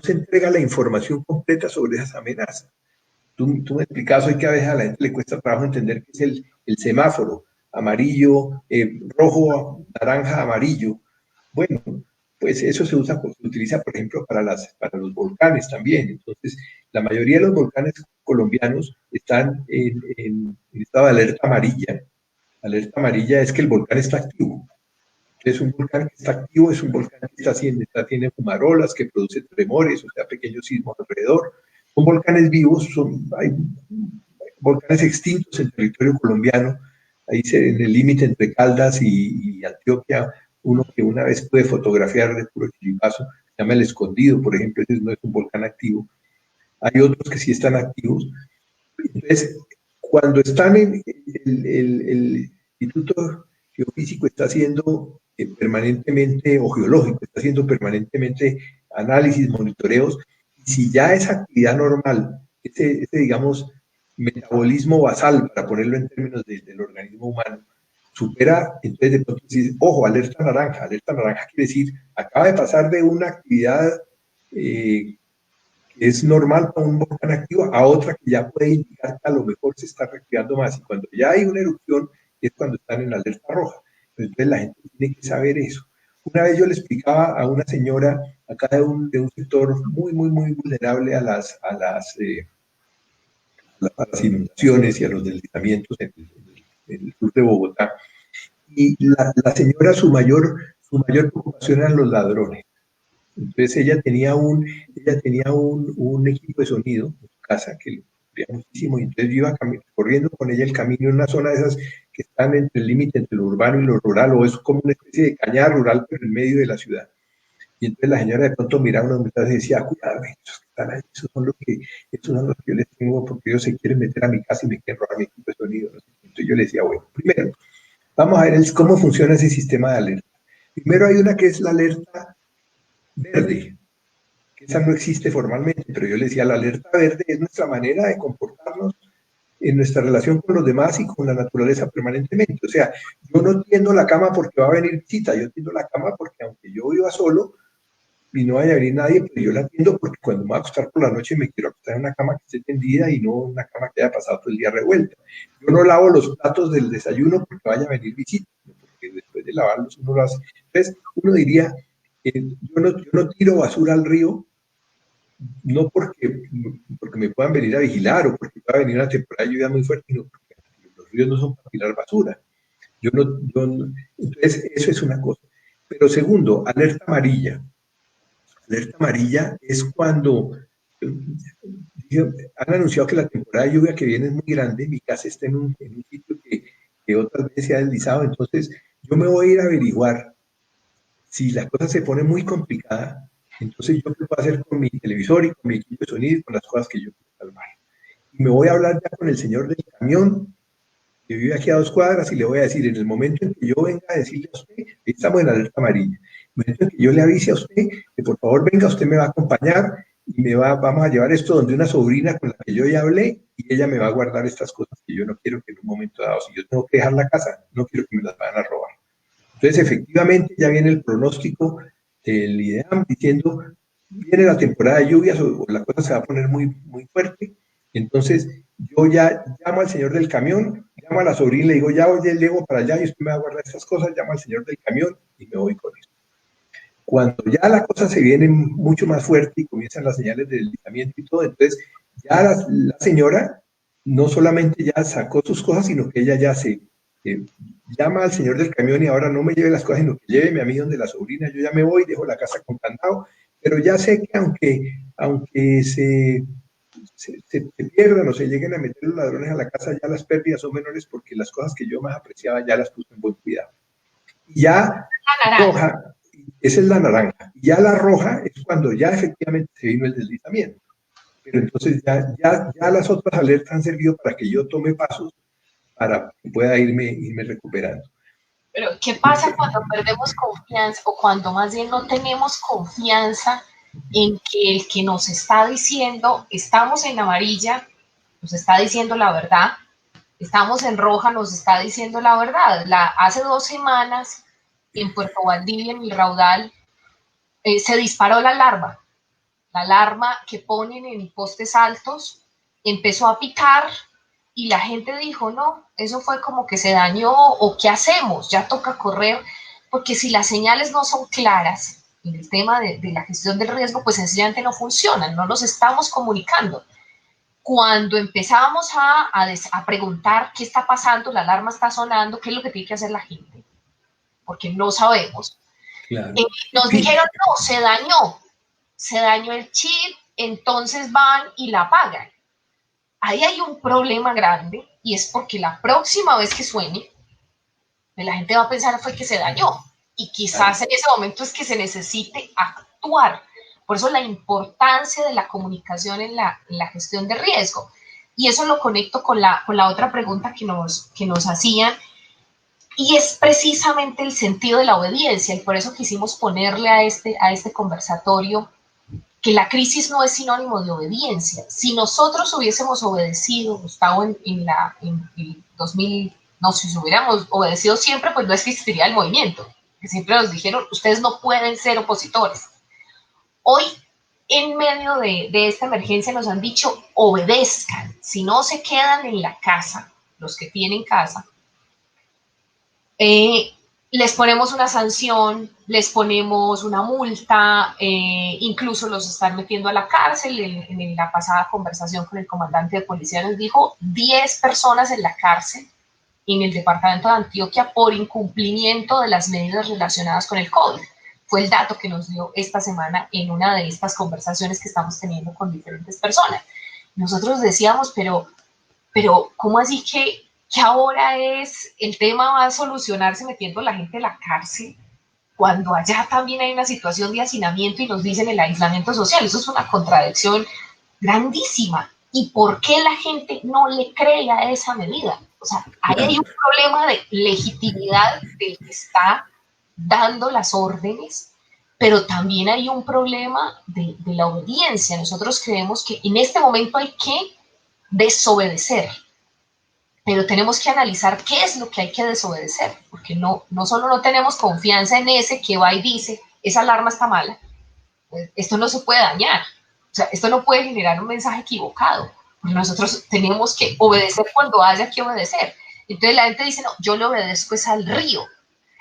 entrega la información completa sobre esas amenazas. Tú me explicabas hoy que a veces a la gente le cuesta trabajo entender qué es el semáforo, amarillo, rojo, naranja, amarillo. Bueno, pues eso se utiliza, por ejemplo, para los volcanes también. Entonces, la mayoría de los volcanes colombianos están en estado de alerta amarilla. Alerta amarilla es que el volcán está activo. Es un volcán que está activo, es un volcán que tiene fumarolas, que produce tremores, o sea, pequeños sismos alrededor. Son volcanes vivos, hay volcanes extintos en territorio colombiano, ahí en el límite entre Caldas y Antioquia, uno que una vez pude fotografiar de puro chiripazo, se llama El Escondido, por ejemplo, ese no es un volcán activo. Hay otros que sí están activos. Entonces, cuando están en el Instituto Geofísico está haciendo permanentemente, o geológico, está haciendo permanentemente análisis, monitoreos, y si ya esa actividad normal, digamos, metabolismo basal, para ponerlo en términos del organismo humano, supera, entonces de pronto dices, ojo, alerta naranja quiere decir, acaba de pasar de una actividad que es normal para un volcán activo a otra que ya puede indicar que a lo mejor se está reactivando más, y cuando ya hay una erupción es cuando están en alerta roja. Entonces la gente tiene que saber eso. Una vez yo le explicaba a una señora acá de un sector muy vulnerable a las inundaciones y a los deslizamientos en el sur de Bogotá. Y la señora, su mayor preocupación eran los ladrones. Entonces ella tenía un equipo de sonido en su casa que le servía muchísimo, y entonces yo iba corriendo con ella el camino en una zona de esas que están entre el límite entre lo urbano y lo rural, o es como una especie de cañada rural, pero en medio de la ciudad. Y entonces la señora de pronto miraba unos mensajes y decía, cuidado, esos que están ahí, esos son los que yo les tengo, porque ellos se quieren meter a mi casa y me quieren robar mi equipo de sonido. No sé. Entonces yo le decía, bueno, primero, vamos a ver cómo funciona ese sistema de alerta. Primero hay una que es la alerta verde, que esa no existe formalmente, pero yo le decía, la alerta verde es nuestra manera de comportarnos en nuestra relación con los demás y con la naturaleza permanentemente. O sea, yo no tiendo la cama porque va a venir visita, yo tiendo la cama porque aunque yo viva solo y no vaya a venir nadie, pero yo la tiendo porque cuando me voy a acostar por la noche me quiero acostar en una cama que esté tendida y no una cama que haya pasado todo el día revuelta. Yo no lavo los platos del desayuno porque vaya a venir visita, porque después de lavarlos uno lo hace. Entonces, uno diría, yo no tiro basura al río, no porque me puedan venir a vigilar o porque pueda venir una temporada de lluvia muy fuerte, sino porque los ríos no son para tirar basura. Entonces, eso es una cosa. Pero segundo, alerta amarilla. Alerta amarilla es cuando han anunciado que la temporada de lluvia que viene es muy grande, mi casa está en un sitio que otras veces se ha deslizado, entonces yo me voy a ir a averiguar si la cosa se pone muy complicada, entonces yo qué puedo hacer con mi televisor y con mi equipo de sonido y con las cosas que yo quiero salvar. Y me voy a hablar ya con el señor del camión que vive aquí a 2 cuadras y le voy a decir, en el momento en que yo venga a decirle a usted, estamos en alerta amarilla, en el momento en que yo le avise a usted que por favor venga, usted me va a acompañar y vamos a llevar esto donde una sobrina con la que yo ya hablé y ella me va a guardar estas cosas que yo no quiero que en un momento dado, si yo tengo que dejar la casa, no quiero que me las vayan a robar. Entonces, efectivamente, ya viene el pronóstico del IDEAM diciendo, viene la temporada de lluvias o la cosa se va a poner muy, muy fuerte. Entonces, yo ya llamo al señor del camión, llamo a la sobrina y le digo, ya oye, llego para allá y usted me va a guardar estas cosas, llamo al señor del camión y me voy con eso. Cuando ya la cosa se viene mucho más fuerte y comienzan las señales de deslizamiento y todo, entonces ya la señora no solamente ya sacó sus cosas, sino que ella ya se llama al señor del camión y ahora no me lleve las cosas, sino que lléveme a mí donde la sobrina, yo ya me voy, dejo la casa con candado, pero ya sé que aunque se pierdan o se lleguen a meter los ladrones a la casa, ya las pérdidas son menores porque las cosas que yo más apreciaba ya las puse en buen cuidado. Y ya roja, esa es la naranja, y ya la roja es cuando ya efectivamente se vino el deslizamiento. Pero entonces ya las otras alertas han servido para que yo tome pasos para que pueda irme recuperando. Pero, ¿qué pasa cuando perdemos confianza o cuando más bien no tenemos confianza en que el que nos está diciendo, estamos en amarilla, nos está diciendo la verdad, estamos en roja, nos está diciendo la verdad? Hace 2 semanas en Puerto Valdivia, en el Raudal, se disparó la alarma que ponen en postes altos, empezó a picar y la gente dijo, no, eso fue como que se dañó o ¿qué hacemos? Ya toca correr, porque si las señales no son claras en el tema de la gestión del riesgo, pues sencillamente no funcionan, no nos estamos comunicando. Cuando empezábamos a preguntar qué está pasando, la alarma está sonando, ¿qué es lo que tiene que hacer la gente? Porque no sabemos. Claro. Nos dijeron, no, se dañó el chip, entonces van y la apagan. Ahí hay un problema grande y es porque la próxima vez que suene, la gente va a pensar fue que se dañó y quizás en ese momento es que se necesite actuar. Por eso la importancia de la comunicación en la gestión de riesgo. Y eso lo conecto con la otra pregunta que nos hacían, y es precisamente el sentido de la obediencia, y por eso quisimos ponerle a este conversatorio que la crisis no es sinónimo de obediencia. Si nosotros hubiésemos obedecido, Gustavo, en el 2000, no, si hubiéramos obedecido siempre, pues no existiría el movimiento, que siempre nos dijeron, ustedes no pueden ser opositores. Hoy, en medio de esta emergencia, nos han dicho, obedezcan, si no se quedan en la casa, los que tienen casa, les ponemos una sanción, les ponemos una multa, incluso los están metiendo a la cárcel. En la pasada conversación con el comandante de policía nos dijo 10 personas en la cárcel en el departamento de Antioquia por incumplimiento de las medidas relacionadas con el COVID. Fue el dato que nos dio esta semana en una de estas conversaciones que estamos teniendo con diferentes personas. Nosotros decíamos, pero ¿cómo así que que ahora el tema va a solucionarse metiendo a la gente en la cárcel, cuando allá también hay una situación de hacinamiento y nos dicen el aislamiento social. Eso es una contradicción grandísima. ¿Y por qué la gente no le cree a esa medida? O sea, ahí hay un problema de legitimidad del que está dando las órdenes, pero también hay un problema de la obediencia. Nosotros creemos que en este momento hay que desobedecer, pero tenemos que analizar qué es lo que hay que desobedecer, porque no solo no tenemos confianza en ese que va y dice, esa alarma está mala, pues esto no se puede dañar, o sea, esto no puede generar un mensaje equivocado, porque nosotros tenemos que obedecer cuando haya que obedecer. Entonces la gente dice, no, yo le obedezco es al río,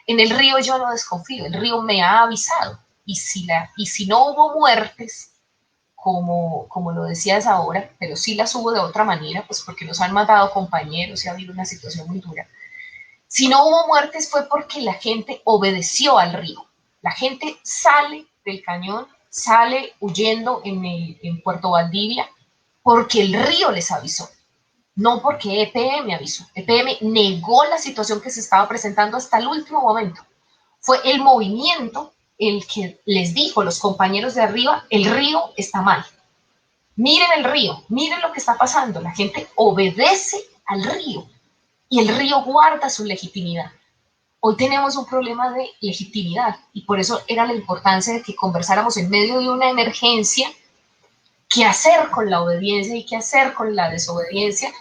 en el río yo no desconfío, el río me ha avisado, y si no hubo muertes, como lo decías ahora, pero sí las hubo de otra manera, pues porque nos han matado compañeros y ha habido una situación muy dura. Si no hubo muertes fue porque la gente obedeció al río. La gente sale del cañón, sale huyendo en Puerto Valdivia porque el río les avisó, no porque EPM avisó. EPM negó la situación que se estaba presentando hasta el último momento. Fue el movimiento el que les dijo a los compañeros de arriba, el río está mal. Miren el río, miren lo que está pasando. La gente obedece al río y el río guarda su legitimidad. Hoy tenemos un problema de legitimidad y por eso era la importancia de que conversáramos en medio de una emergencia qué hacer con la obediencia y qué hacer con la desobediencia,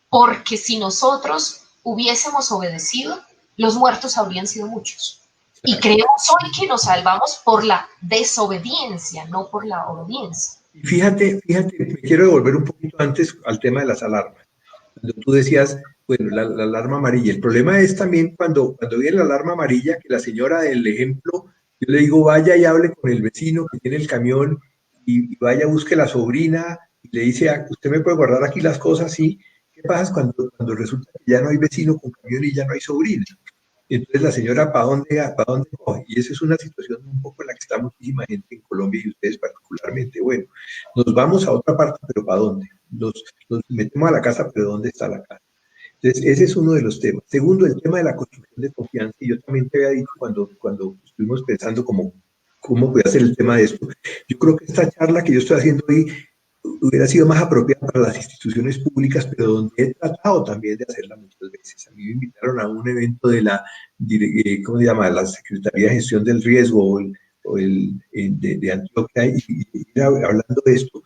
porque si nosotros hubiésemos obedecido, los muertos habrían sido muchos. Y creemos hoy que nos salvamos por la desobediencia, no por la obediencia. Fíjate, me quiero devolver un poquito antes al tema de las alarmas. Cuando tú decías, bueno, la alarma amarilla. El problema es también cuando viene la alarma amarilla, que la señora del ejemplo, yo le digo, vaya y hable con el vecino que tiene el camión y vaya, busque la sobrina y le dice, usted me puede guardar aquí las cosas, sí. ¿Qué pasa cuando resulta que ya no hay vecino con camión y ya no hay sobrina? Entonces la señora, ¿para dónde coge? Y esa es una situación un poco en la que está muchísima gente en Colombia y ustedes particularmente. Bueno, nos vamos a otra parte, pero ¿para dónde? Nos metemos a la casa, pero ¿dónde está la casa? Entonces, ese es uno de los temas. Segundo, el tema de la construcción de confianza. Y yo también te había dicho cuando estuvimos pensando cómo puede ser el tema de esto. Yo creo que esta charla que yo estoy haciendo hoy hubiera sido más apropiada para las instituciones públicas, pero donde he tratado también de hacerla muchas veces. A mí me invitaron a un evento de ¿cómo se llama? La Secretaría de Gestión del Riesgo de Antioquia y era hablando de esto.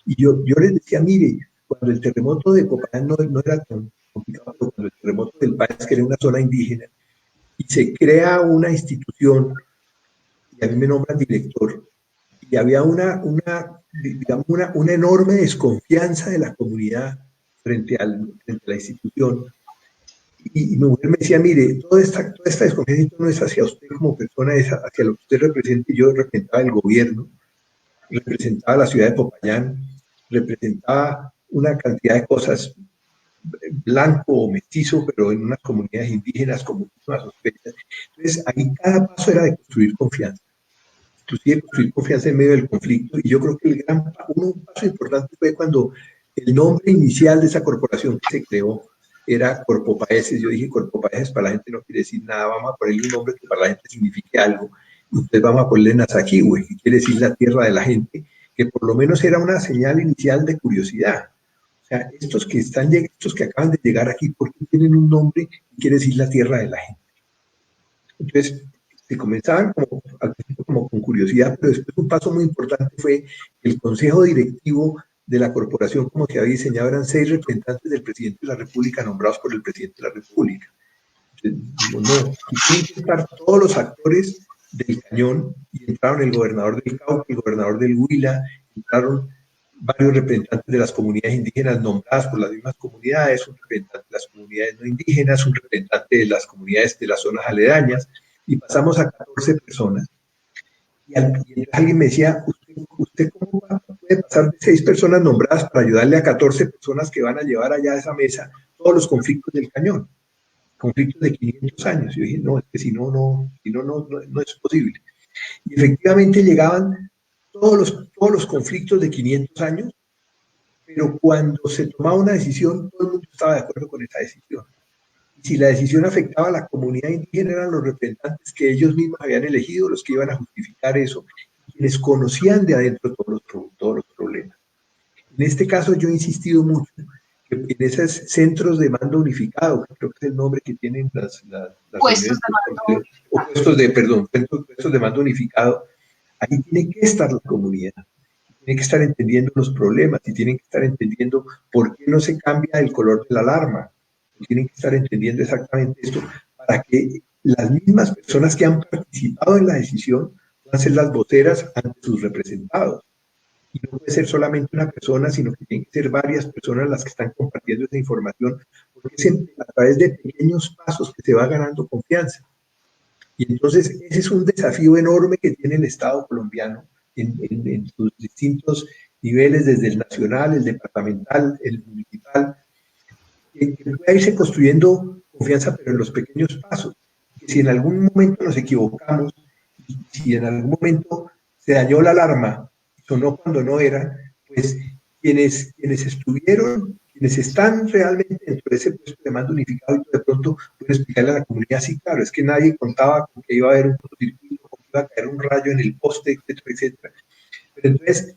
Y yo les decía, mire, cuando el terremoto de Popayán no era tan complicado, pero cuando el terremoto del país, que era una zona indígena, y se crea una institución, y a mí me nombran director, y había digamos, una enorme desconfianza de la comunidad frente a la institución. Y mi mujer me decía, mire, toda esta desconfianza no es hacia usted como persona, es hacia lo que usted representa. Y yo representaba el gobierno, representaba la ciudad de Popayán, representaba una cantidad de cosas, blanco o mestizo, pero en unas comunidades indígenas con muchísimas sospechas. Entonces, ahí cada paso era de construir confianza. Inclusive construir confianza en medio del conflicto, y yo creo que un paso importante fue cuando el nombre inicial de esa corporación que se creó era Corpopaeses. Yo dije, Corpopaeses para la gente no quiere decir nada, vamos a ponerle un nombre que para la gente signifique algo, y entonces vamos a ponerle Nazaquihue, que quiere decir la tierra de la gente, que por lo menos era una señal inicial de curiosidad. O sea, estos que acaban de llegar aquí, ¿por qué tienen un nombre que quiere decir la tierra de la gente? Entonces, se comenzaban como con curiosidad, pero después un paso muy importante fue el consejo directivo de la corporación, como se había diseñado, eran 6 representantes del presidente de la República nombrados por el presidente de la República. Entonces, digo, no, tienen que estar todos los actores del cañón, y entraron el gobernador del Cauca, el gobernador del Huila, entraron varios representantes de las comunidades indígenas nombradas por las mismas comunidades, un representante de las comunidades no indígenas, un representante de las comunidades de las zonas aledañas, y pasamos a 14 personas. Y alguien me decía, ¿usted cómo puede pasar de 6 personas nombradas para ayudarle a 14 personas que van a llevar allá a esa mesa todos los conflictos del cañón? Conflictos de 500 años. Yo dije, no, es que si no, no es posible. Y efectivamente llegaban todos los conflictos de 500 años, pero cuando se tomaba una decisión, todo el mundo estaba de acuerdo con esa decisión. Si la decisión afectaba a la comunidad indígena, eran los representantes que ellos mismos habían elegido los que iban a justificar eso, quienes conocían de adentro todos los problemas. En este caso yo he insistido mucho que en esos centros de mando unificado, que creo que es el nombre que tienen las puestos de mando, o puestos de mando unificado, ahí tiene que estar la comunidad, tiene que estar entendiendo los problemas y tienen que estar entendiendo por qué no se cambia el color de la alarma, tienen que estar entendiendo exactamente esto para que las mismas personas que han participado en la decisión puedan ser las voceras ante sus representados. Y no puede ser solamente una persona, sino que tienen que ser varias personas las que están compartiendo esa información, porque es a través de pequeños pasos que se va ganando confianza. Y entonces ese es un desafío enorme que tiene el Estado colombiano en sus distintos niveles, desde el nacional, el departamental, el municipal, que pueda irse construyendo confianza, pero en los pequeños pasos. Que si en algún momento nos equivocamos, si en algún momento se dañó la alarma, sonó cuando no era, pues quienes estuvieron, quienes están realmente dentro de ese puesto de mando unificado y de pronto pueden explicarle a la comunidad, sí, claro, es que nadie contaba con que iba a haber un cortocircuito, con que iba a caer un rayo en el poste, etcétera, etcétera. Pero entonces,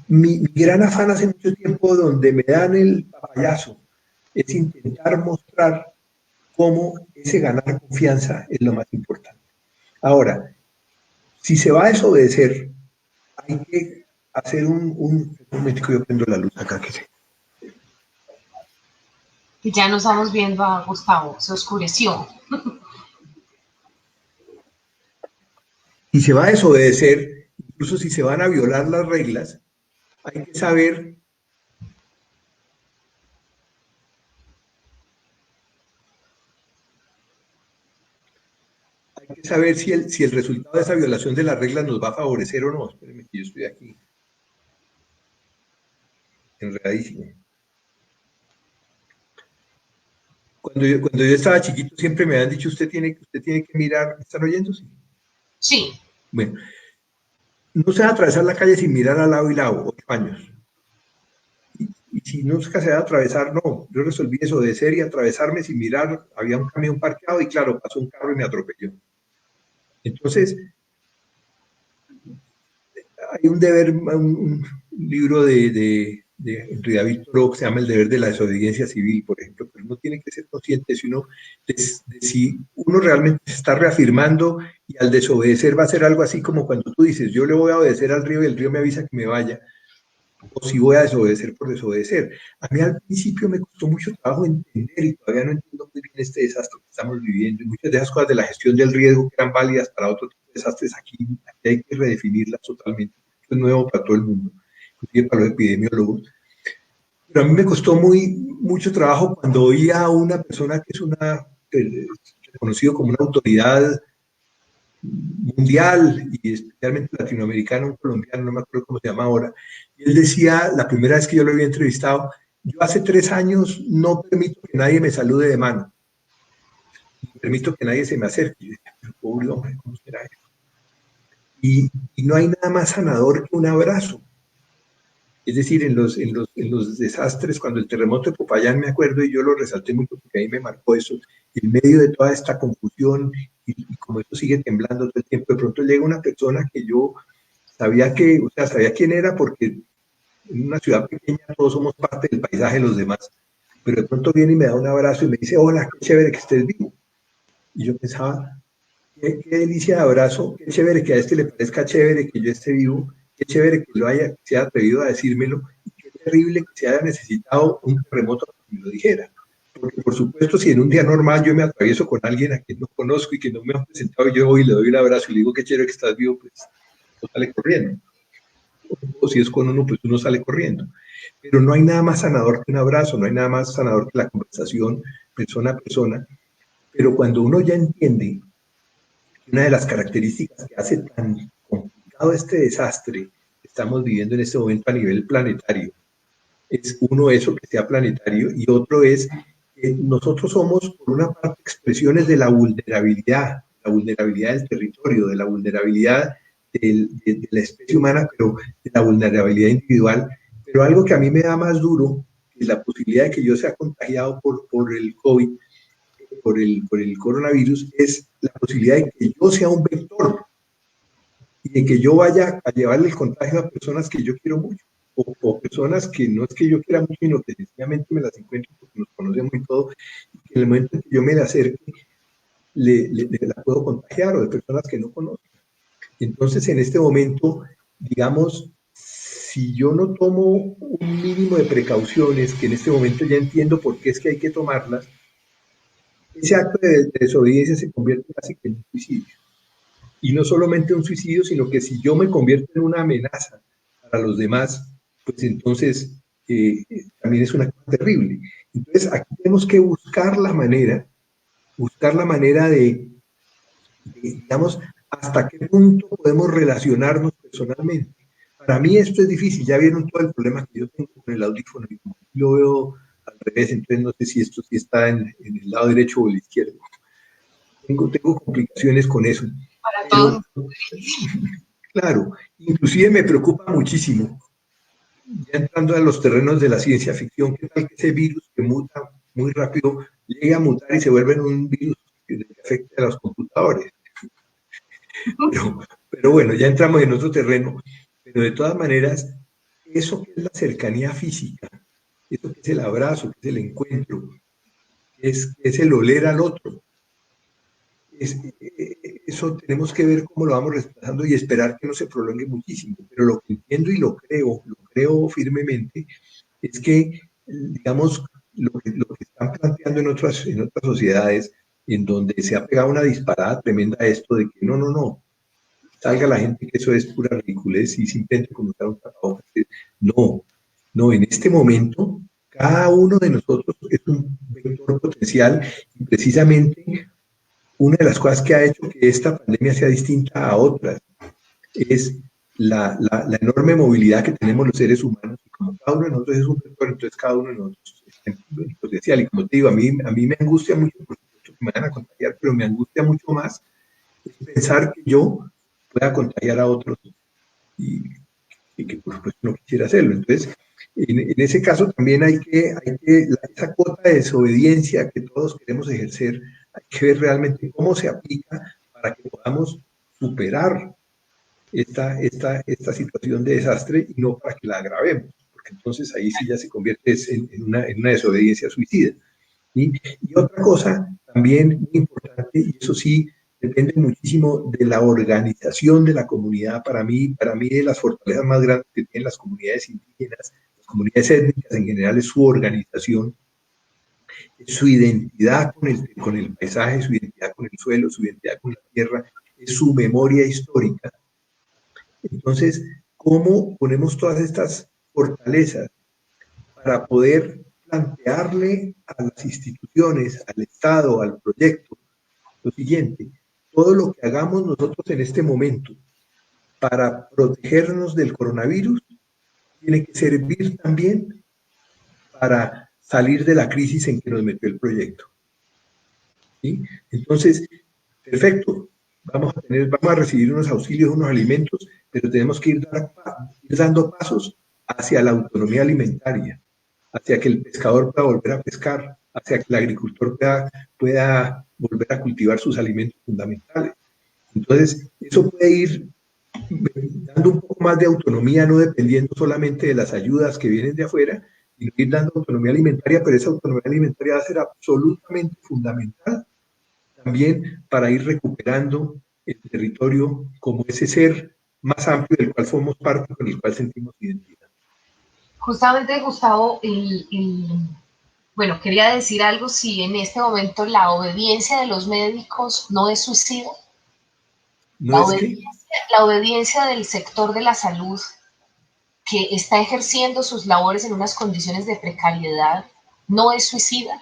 mi gran afán hace mucho tiempo, donde me dan el papayazo, es intentar mostrar cómo ese ganar confianza es lo más importante. Ahora, si se va a desobedecer, hay que hacer un momento que yo prendo la luz acá, que sé. y ya nos estamos viendo a Gustavo, se oscureció. Si se va a desobedecer, incluso si se van a violar las reglas, hay que saber si el resultado de esa violación de las reglas nos va a favorecer o no. Espérenme que yo estoy aquí enredadísimo. Cuando yo estaba chiquito siempre me habían dicho, usted tiene que mirar, ¿me están oyendo? Sí. Sí. Bueno, no se va a atravesar la calle sin mirar al lado y lado, 8 años. Y si no se va a atravesar, no, yo resolví desobedecer y atravesarme sin mirar, había un camión parqueado y claro, pasó un carro y me atropelló. Entonces, hay un deber, un libro de Henry David Thoreau que se llama El deber de la desobediencia civil, por ejemplo, pero uno tiene que ser consciente si uno realmente se está reafirmando y al desobedecer va a ser algo así como cuando tú dices, yo le voy a obedecer al río y el río me avisa que me vaya, o si voy a desobedecer por desobedecer. A mí al principio me costó mucho trabajo entender y todavía no entiendo muy bien este desastre que estamos viviendo y muchas de esas cosas de la gestión del riesgo que eran válidas para otro tipo de desastres, aquí hay que redefinirlas totalmente. Esto es nuevo para todo el mundo, inclusive para los epidemiólogos. Pero a mí me costó mucho trabajo cuando oía a una persona que es reconocido como una autoridad mundial y especialmente latinoamericano, un colombiano, no me acuerdo cómo se llama ahora, y él decía, la primera vez que yo lo había entrevistado, yo hace 3 años no permito que nadie me salude de mano, no permito que nadie se me acerque. Y yo decía, pero pobre hombre, ¿cómo será eso? Y no hay nada más sanador que un abrazo. Es decir, en los desastres, cuando el terremoto de Popayán, me acuerdo, y yo lo resalté mucho porque ahí me marcó eso, en medio de toda esta confusión, y como esto sigue temblando todo el tiempo, de pronto llega una persona que yo sabía quién era, porque en una ciudad pequeña todos somos parte del paisaje de los demás, pero de pronto viene y me da un abrazo y me dice, hola, qué chévere que estés vivo. Y yo pensaba, qué delicia de abrazo, qué chévere que a este le parezca chévere que yo esté vivo, qué chévere que se haya atrevido a decírmelo, y qué terrible que se haya necesitado un terremoto para que me lo dijera. Porque por supuesto, si en un día normal yo me atravieso con alguien a quien no conozco y que no me han presentado, yo voy y le doy un abrazo y le digo qué chévere que estás vivo, pues no sale corriendo. O si es con uno, pues uno sale corriendo. Pero no hay nada más sanador que un abrazo, no hay nada más sanador que la conversación persona a persona. Pero cuando uno ya entiende una de las características que hace tan complicado este desastre que estamos viviendo en este momento a nivel planetario, es uno eso, que sea planetario, y otro es que nosotros somos, por una parte, expresiones de la vulnerabilidad del territorio, de la vulnerabilidad de la especie humana, pero de la vulnerabilidad individual. Pero algo que a mí me da más duro, que la posibilidad de que yo sea contagiado por el COVID, por el coronavirus, es la posibilidad de que yo sea un vector y de que yo vaya a llevarle el contagio a personas que yo quiero mucho, o personas que no es que yo quiera mucho, sino que sencillamente me las encuentro porque nos conocemos y todo, y que en el momento en que yo me la acerque, la puedo contagiar, o de personas que no conozco. Entonces, en este momento, digamos, si yo no tomo un mínimo de precauciones, que en este momento ya entiendo por qué es que hay que tomarlas, ese acto de desobediencia se convierte casi que en un suicidio. Y no solamente un suicidio, sino que si yo me convierto en una amenaza para los demás, pues entonces también es una cosa terrible. Entonces, aquí tenemos que buscar la manera digamos, hasta qué punto podemos relacionarnos personalmente. Para mí esto es difícil, ya vieron todo el problema que yo tengo con el audífono, y como lo veo al revés, entonces no sé si esto sí está en el lado derecho o el izquierdo. Tengo complicaciones con eso. Para Pero, todos. claro, inclusive me preocupa muchísimo, ya entrando a los terrenos de la ciencia ficción, qué tal que ese virus que muta muy rápido llegue a mutar y se vuelva un virus que afecte a los computadores. Pero bueno, ya entramos en otro terreno, pero de todas maneras, eso que es la cercanía física, eso que es el abrazo, que es el encuentro, que es el oler al otro, eso tenemos que ver cómo lo vamos respetando y esperar que no se prolongue muchísimo. Pero lo que entiendo y lo creo firmemente, es que, digamos, lo que están planteando en otras sociedades, en donde se ha pegado una disparada tremenda a esto de que no, salga la gente que eso es pura ridiculez y simplemente como usar un tapabocas. No, en este momento, cada uno de nosotros es un vector potencial y precisamente una de las cosas que ha hecho que esta pandemia sea distinta a otras es la enorme movilidad que tenemos los seres humanos, y como cada uno de nosotros es un vector, entonces cada uno de nosotros es un potencial. Y como te digo, a mí me angustia mucho, por supuesto, que me van a contagiar, pero me angustia mucho más es pensar que yo pueda contagiar a otros y que por supuesto no quisiera hacerlo. Entonces, en ese caso también esa cuota de desobediencia que todos queremos ejercer, hay que ver realmente cómo se aplica para que podamos superar esta situación de desastre y no para que la agravemos, porque entonces ahí sí ya se convierte en una desobediencia suicida. Y otra cosa también muy importante, y eso sí depende muchísimo de la organización de la comunidad. Para mí de las fortalezas más grandes que tienen las comunidades indígenas, las comunidades étnicas en general, es su organización, es su identidad con el paisaje, su identidad con el suelo, su identidad con la tierra, es su memoria histórica. Entonces, ¿cómo ponemos todas estas fortalezas para poder plantearle a las instituciones, al Estado, al proyecto, lo siguiente: todo lo que hagamos nosotros en este momento para protegernos del coronavirus tiene que servir también para salir de la crisis en que nos metió el proyecto? ¿Sí? Entonces, perfecto, vamos a recibir unos auxilios, unos alimentos, pero tenemos que ir dando pasos hacia la autonomía alimentaria, hacia que el pescador pueda volver a pescar, hacia que el agricultor pueda volver a cultivar sus alimentos fundamentales. Entonces, eso puede ir dando un poco más de autonomía, no dependiendo solamente de las ayudas que vienen de afuera, sino ir dando autonomía alimentaria, pero esa autonomía alimentaria va a ser absolutamente fundamental también para ir recuperando el territorio como ese ser más amplio del cual somos parte, con el cual sentimos identidad. Justamente, Gustavo, bueno, quería decir algo, si en este momento la obediencia de los médicos no es suicida, ¿No es que? la obediencia del sector de la salud que está ejerciendo sus labores en unas condiciones de precariedad no es suicida,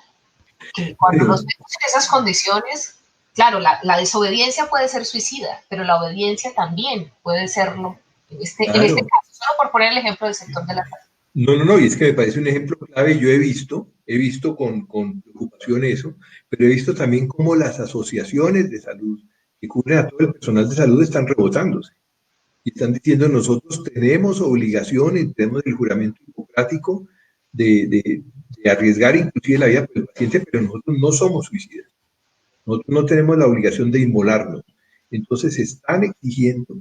que cuando Bueno, nos vemos en esas condiciones, claro, la desobediencia puede ser suicida, pero la obediencia también puede serlo en este claro. caso, solo por poner el ejemplo del sector de la salud. No, y es que me parece un ejemplo clave. Yo he visto con preocupación eso, pero he visto también cómo las asociaciones de salud que cubren a todo el personal de salud están rebotándose y están diciendo: nosotros tenemos obligaciones, tenemos el juramento hipocrático de arriesgar inclusive la vida del paciente, pero nosotros no somos suicidas. Nosotros no tenemos la obligación de inmolarnos. Entonces están exigiendo,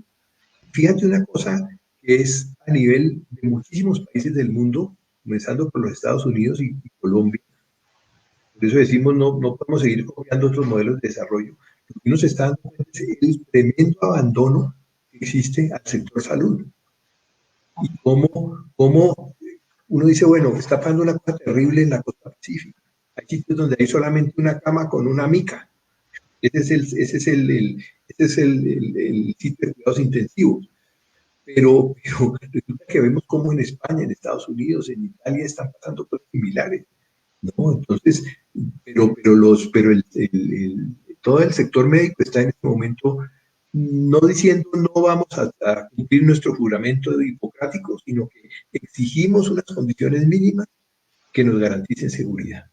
fíjate una cosa que es a nivel de muchísimos países del mundo, comenzando por los Estados Unidos y Colombia. Por eso decimos, no podemos seguir copiando otros modelos de desarrollo. Lo que uno se está dando cuenta es el tremendo abandono que existe al sector salud. Y cómo uno dice, bueno, está pasando una cosa terrible en la costa pacífica. Hay sitios donde hay solamente una cama con una mica. Ese es el sitio de cuidados intensivos. Pero resulta que vemos como en España, en Estados Unidos, en Italia están pasando cosas similares, ¿no? Entonces, todo el sector médico está en este momento no diciendo no vamos a cumplir nuestro juramento hipocrático, sino que exigimos unas condiciones mínimas que nos garanticen seguridad.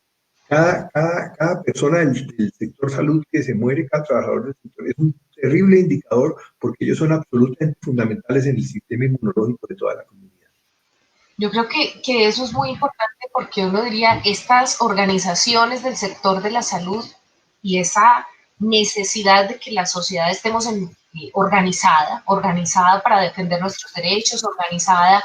Cada persona del sector salud que se muere, cada trabajador del sector, es un terrible indicador porque ellos son absolutamente fundamentales en el sistema inmunológico de toda la comunidad. Yo creo que eso es muy importante porque uno diría, estas organizaciones del sector de la salud y esa necesidad de que la sociedad estemos organizada para defender nuestros derechos, organizada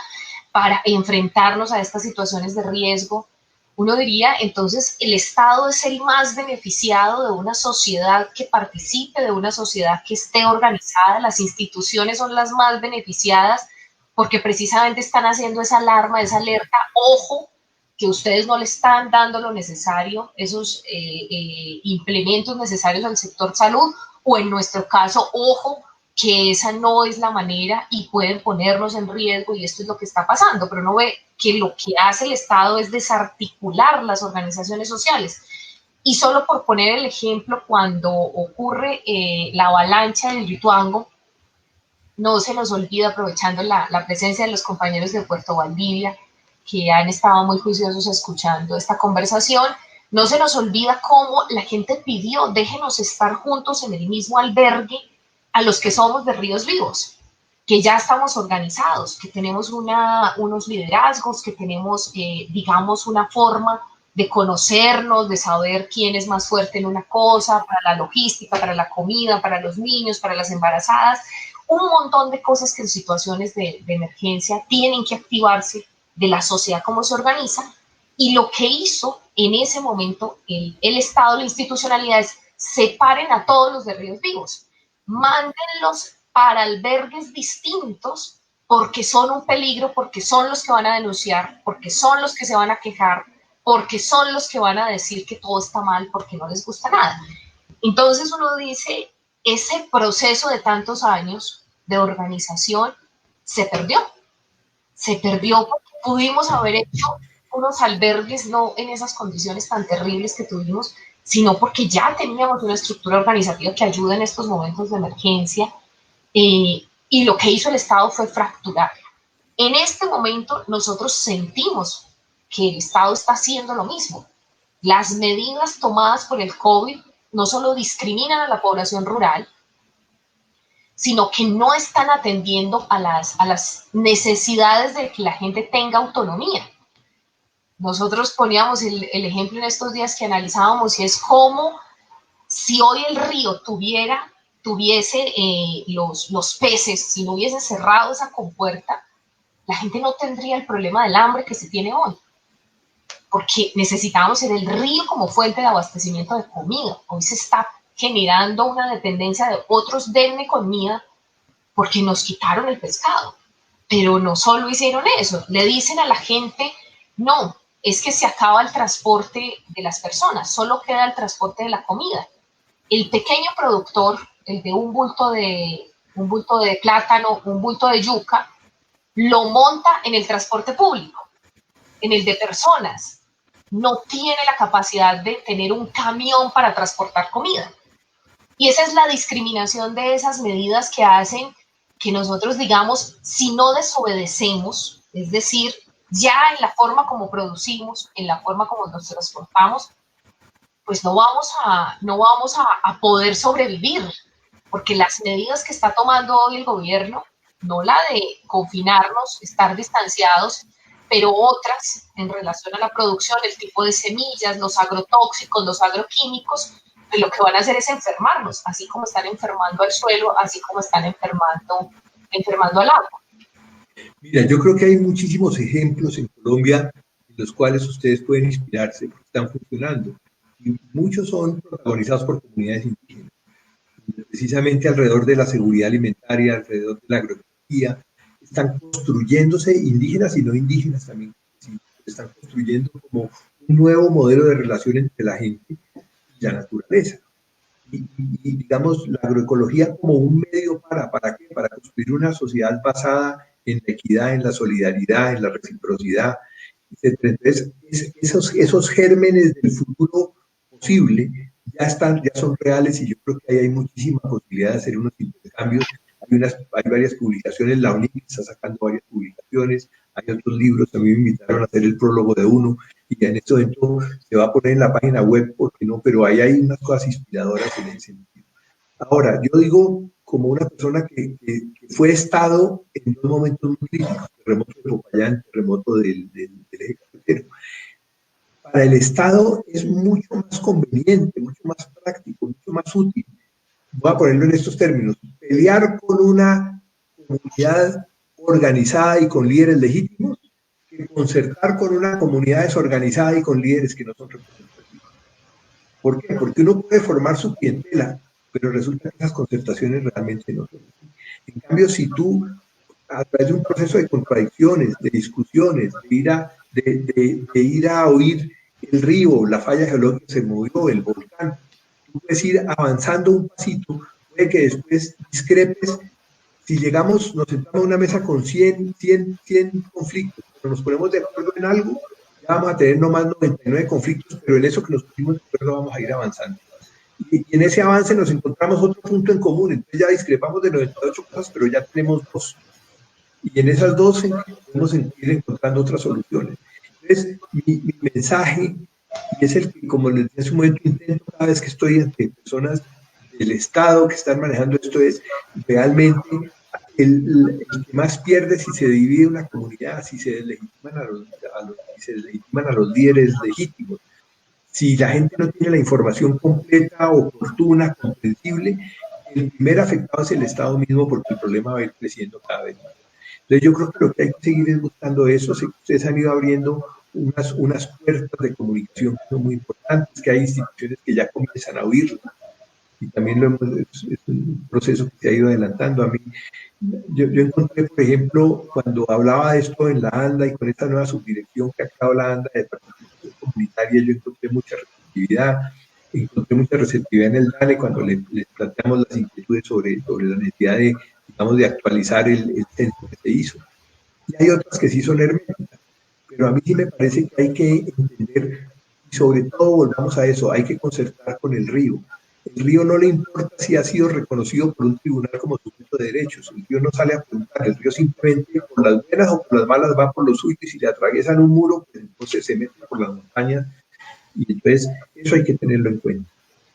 para enfrentarnos a estas situaciones de riesgo, uno diría, entonces el Estado es el más beneficiado de una sociedad que participe, de una sociedad que esté organizada, las instituciones son las más beneficiadas porque precisamente están haciendo esa alarma, esa alerta, ojo, que ustedes no le están dando lo necesario, esos implementos necesarios al sector salud, o en nuestro caso, ojo, que esa no es la manera y pueden ponernos en riesgo y esto es lo que está pasando, pero no ve que lo que hace el Estado es desarticular las organizaciones sociales. Y solo por poner el ejemplo, cuando ocurre la avalancha del Rituango, no se nos olvida, aprovechando la presencia de los compañeros de Puerto Valdivia, que han estado muy juiciosos escuchando esta conversación, no se nos olvida cómo la gente pidió, déjenos estar juntos en el mismo albergue a los que somos de Ríos Vivos, que ya estamos organizados, que tenemos unos liderazgos, que tenemos, digamos, una forma de conocernos, de saber quién es más fuerte en una cosa, para la logística, para la comida, para los niños, para las embarazadas, un montón de cosas que en situaciones de emergencia tienen que activarse de la sociedad, cómo se organiza, y lo que hizo en ese momento el Estado, la institucionalidad es separen a todos los de Ríos Vivos, mándenlos para albergues distintos porque son un peligro, porque son los que van a denunciar, porque son los que se van a quejar, porque son los que van a decir que todo está mal porque no les gusta nada. Entonces uno dice, ese proceso de tantos años de organización se perdió porque pudimos haber hecho unos albergues no en esas condiciones tan terribles que tuvimos, sino porque ya teníamos una estructura organizativa que ayuda en estos momentos de emergencia, y lo que hizo el Estado fue fracturar. En este momento nosotros sentimos que el Estado está haciendo lo mismo. Las medidas tomadas por el COVID no solo discriminan a la población rural, sino que no están atendiendo a las necesidades de que la gente tenga autonomía. Nosotros poníamos el ejemplo en estos días que analizábamos, y es como si hoy el río tuviese los peces, si no hubiese cerrado esa compuerta, la gente no tendría el problema del hambre que se tiene hoy, porque necesitábamos el río como fuente de abastecimiento de comida. Hoy se está generando una dependencia de otros, denme comida, porque nos quitaron el pescado. Pero no solo hicieron eso, le dicen a la gente, no, es que se acaba el transporte de las personas, solo queda el transporte de la comida. El pequeño productor, el de un bulto de plátano, un bulto de yuca, lo monta en el transporte público, en el de personas. No tiene la capacidad de tener un camión para transportar comida. Y esa es la discriminación de esas medidas que hacen que nosotros digamos, si no desobedecemos, es decir, ya en la forma como producimos, en la forma como nos transportamos, pues no vamos a poder sobrevivir, porque las medidas que está tomando hoy el gobierno, no la de confinarnos, estar distanciados, pero otras en relación a la producción, el tipo de semillas, los agrotóxicos, los agroquímicos, pues lo que van a hacer es enfermarnos, así como están enfermando al suelo, así como están enfermando al agua. Mira, yo creo que hay muchísimos ejemplos en Colombia en los cuales ustedes pueden inspirarse porque están funcionando. Y muchos son protagonizados por comunidades indígenas, precisamente alrededor de la seguridad alimentaria, alrededor de la agroecología. Están construyéndose indígenas y no indígenas también. ¿Sí? Están construyendo como un nuevo modelo de relación entre la gente y la naturaleza. Y digamos, la agroecología como un medio ¿para qué? Para construir una sociedad basada en la equidad, en la solidaridad, en la reciprocidad, etc. Entonces, esos gérmenes del futuro posible ya son reales y yo creo que ahí hay muchísima posibilidad de hacer unos intercambios. Hay varias publicaciones, la UNIC está sacando varias publicaciones, hay otros libros, a mí me invitaron a hacer el prólogo de uno, y en este momento se va a poner en la página web, porque no, pero ahí hay unas cosas inspiradoras en ese sentido. Ahora, yo digo, como una persona que fue Estado en dos momentos muy críticos, terremoto de Popayán, terremoto del eje cafetero, para el Estado es mucho más conveniente, mucho más práctico, mucho más útil, voy a ponerlo en estos términos, pelear con una comunidad organizada y con líderes legítimos, que concertar con una comunidad desorganizada y con líderes que no son representativos. ¿Por qué? Porque uno puede formar su clientela, pero resulta que esas concertaciones realmente no son así. En cambio, si tú, a través de un proceso de contradicciones, de discusiones, de ir a oír el río, la falla geológica se movió, el volcán, tú puedes ir avanzando un pasito, puede que después discrepes. Si llegamos, nos sentamos a una mesa con 100 conflictos, pero nos ponemos de acuerdo en algo, ya vamos a tener nomás 99 conflictos, pero en eso que nos pusimos de acuerdo vamos a ir avanzando. Y en ese avance nos encontramos otro punto en común, entonces ya discrepamos de 98 cosas, pero ya tenemos dos. Y en esas dos podemos ir encontrando otras soluciones. Entonces, mi mensaje, y es el que, como les dije hace un momento, intento cada vez que estoy ante personas del Estado que están manejando esto, es realmente el que más pierde si se divide una comunidad, si se deslegitiman a los líderes legítimos. Si la gente no tiene la información completa, oportuna, comprensible, el primer afectado es el Estado mismo, porque el problema va a ir creciendo cada vez más. Entonces yo creo que lo que hay que seguir es buscando eso. Sé que ustedes han ido abriendo unas puertas de comunicación que son muy importantes, que hay instituciones que ya comienzan a oírlo, y también es un proceso que se ha ido adelantando. A mí, yo encontré, por ejemplo, cuando hablaba de esto en la ANDA y con esta nueva subdirección que ha creado la ANDA de participación comunitaria, yo encontré mucha receptividad en el DANE cuando les planteamos las inquietudes sobre la necesidad de, digamos, de actualizar el censo que se hizo. Y hay otras que sí son herméticas, pero a mí sí me parece que hay que entender, y sobre todo volvamos a eso, hay que concertar con el río. El río no le importa si ha sido reconocido por un tribunal como sujeto de derechos. El río no sale a preguntar, el río simplemente por las buenas o por las malas va por lo suyo, y si le atraviesan un muro, pues entonces se mete por las montañas. Y entonces eso hay que tenerlo en cuenta.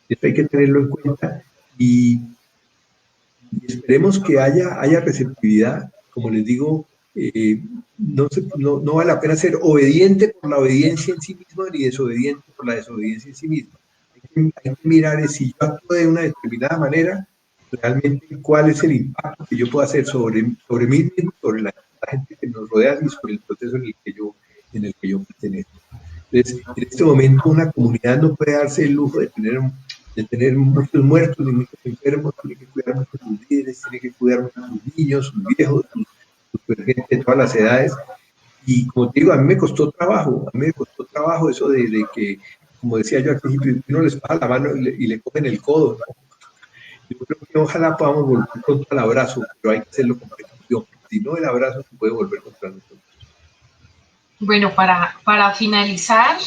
Eso hay que tenerlo en cuenta, y esperemos que haya receptividad. Como les digo, no vale la pena ser obediente por la obediencia en sí misma, ni desobediente por la desobediencia en sí misma. Hay que mirar si yo actúo de una determinada manera, realmente cuál es el impacto que yo puedo hacer sobre mí mismo, sobre la gente que nos rodea y sobre el proceso en el que yo pertenezco. Entonces, en este momento una comunidad no puede darse el lujo de tener muchos muertos ni muchos enfermos, tiene que cuidar mucho a sus líderes, tiene que cuidar mucho a sus niños, sus viejos, sus gente de todas las edades. Y como te digo, a mí me costó trabajo eso de que, como decía yo al principio, uno les pasa la mano y le cogen el codo, ¿no? Yo creo que ojalá podamos volver contra el abrazo, pero hay que hacerlo con precaución. Si no, el abrazo se puede volver contra nosotros. Bueno, para finalizar,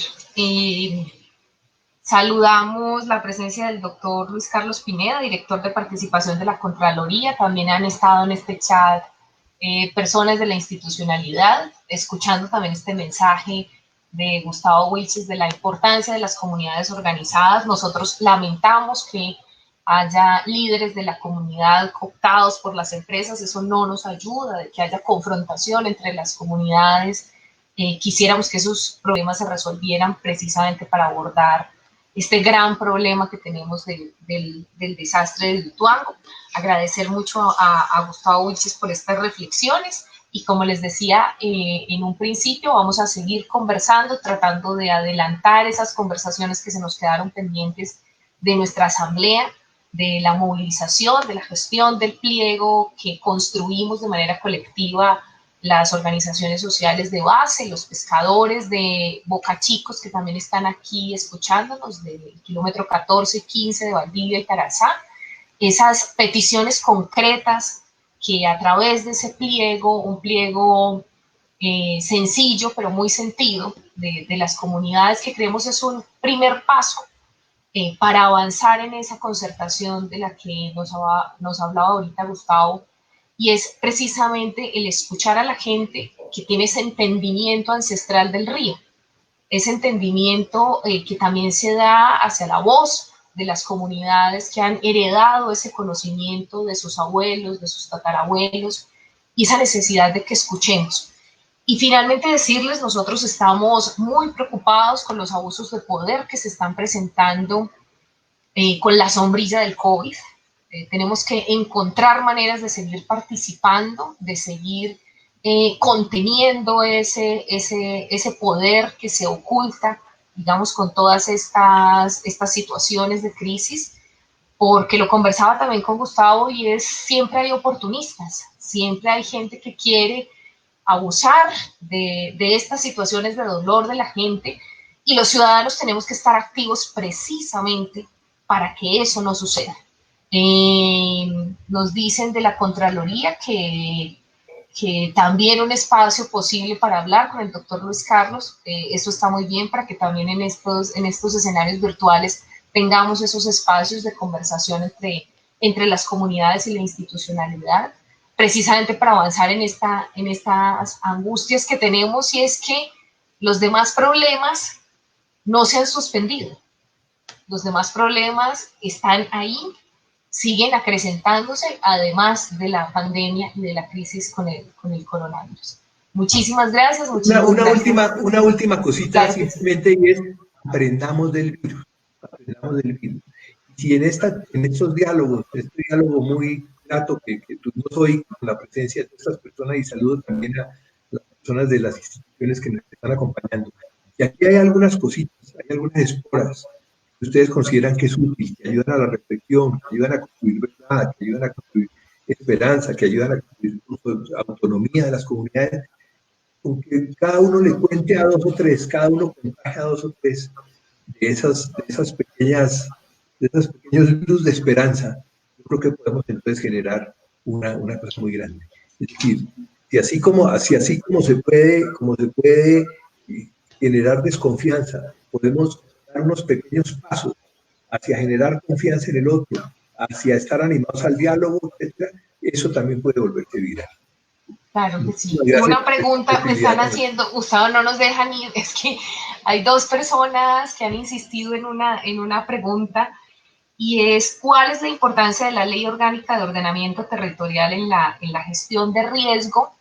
saludamos la presencia del doctor Luis Carlos Pineda, director de participación de la Contraloría. También han estado en este chat personas de la institucionalidad, escuchando también este mensaje de Gustavo Wilches de la importancia de las comunidades organizadas. Nosotros lamentamos que haya líderes de la comunidad cooptados por las empresas, eso no nos ayuda, de que haya confrontación entre las comunidades quisiéramos que esos problemas se resolvieran precisamente para abordar este gran problema que tenemos del desastre del Ituango. Agradecer mucho a Gustavo Vilches por estas reflexiones y como les decía en un principio, vamos a seguir conversando, tratando de adelantar esas conversaciones que se nos quedaron pendientes de nuestra asamblea, de la movilización, de la gestión del pliego que construimos de manera colectiva las organizaciones sociales de base, los pescadores de Boca Chicos que también están aquí escuchándonos del kilómetro 14 y 15 de Valdivia y Tarazá, esas peticiones concretas que a través de ese pliego, un pliego sencillo pero muy sentido de las comunidades que creemos es un primer paso para avanzar en esa concertación de la que nos hablaba ahorita Gustavo, y es precisamente el escuchar a la gente que tiene ese entendimiento ancestral del río, ese entendimiento que también se da hacia la voz de las comunidades que han heredado ese conocimiento de sus abuelos, de sus tatarabuelos, y esa necesidad de que escuchemos. Y finalmente decirles, nosotros estamos muy preocupados con los abusos de poder que se están presentando con la sombrilla del COVID. Tenemos que encontrar maneras de seguir participando, de seguir conteniendo ese poder que se oculta, digamos, con todas estas situaciones de crisis, porque lo conversaba también con Gustavo y es siempre hay oportunistas, siempre hay gente que quiere abusar de estas situaciones de dolor de la gente y los ciudadanos tenemos que estar activos precisamente para que eso no suceda. Nos dicen de la Contraloría que también un espacio posible para hablar con el doctor Luis Carlos, eso está muy bien para que también en estos escenarios virtuales tengamos esos espacios de conversación entre las comunidades y la institucionalidad, precisamente para avanzar en estas angustias que tenemos, y es que los demás problemas no se han suspendido, los demás problemas están ahí, siguen acrecentándose, además de la pandemia y de la crisis con el coronavirus. Muchísimas gracias. Una última cosita, claro, simplemente, y es aprendamos del virus. Y si en estos diálogos, este diálogo muy grato que tuvimos hoy con la presencia de estas personas, y saludo también a las personas de las instituciones que nos están acompañando. Y aquí hay algunas cositas, hay algunas esporas que ustedes consideran que es útil, que ayudan a la reflexión, que ayudan a construir verdad, que ayudan a construir esperanza, que ayudan a construir autonomía de las comunidades, aunque cada uno le cuente a dos o tres, cada uno contagie a dos o tres de esas pequeños virus de esperanza, yo creo que podemos entonces generar una cosa muy grande. Es decir, si así como se puede generar desconfianza, podemos dar unos pequeños pasos hacia generar confianza en el otro, hacia estar animados al diálogo, etc., eso también puede volverse viral. Claro que sí. Una pregunta me están haciendo, Gustavo, no nos dejan ir, es que hay dos personas que han insistido en una pregunta, y es ¿cuál es la importancia de la Ley Orgánica de Ordenamiento Territorial en la gestión de riesgo?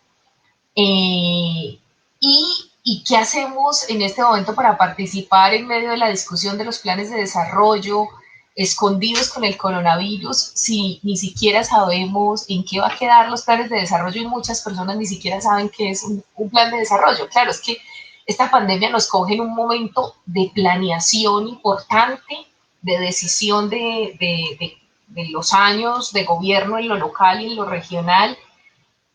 Y qué hacemos en este momento para participar en medio de la discusión de los planes de desarrollo escondidos con el coronavirus, si ni siquiera sabemos en qué va a quedar los planes de desarrollo, y muchas personas ni siquiera saben qué es un plan de desarrollo. Claro, es que esta pandemia nos coge en un momento de planeación importante, de decisión de los años de gobierno en lo local y en lo regional,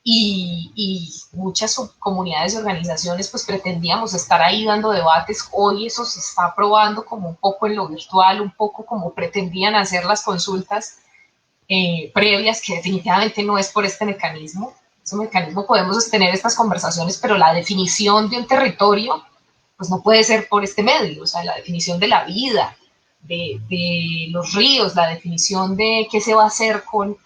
y muchas comunidades y organizaciones pues pretendíamos estar ahí dando debates. Hoy eso se está probando como un poco en lo virtual, un poco como pretendían hacer las consultas previas, que definitivamente no es por este mecanismo. Ese mecanismo podemos tener estas conversaciones, pero la definición de un territorio pues no puede ser por este medio. O sea, la definición de la vida, de los ríos, la definición de qué se va a hacer con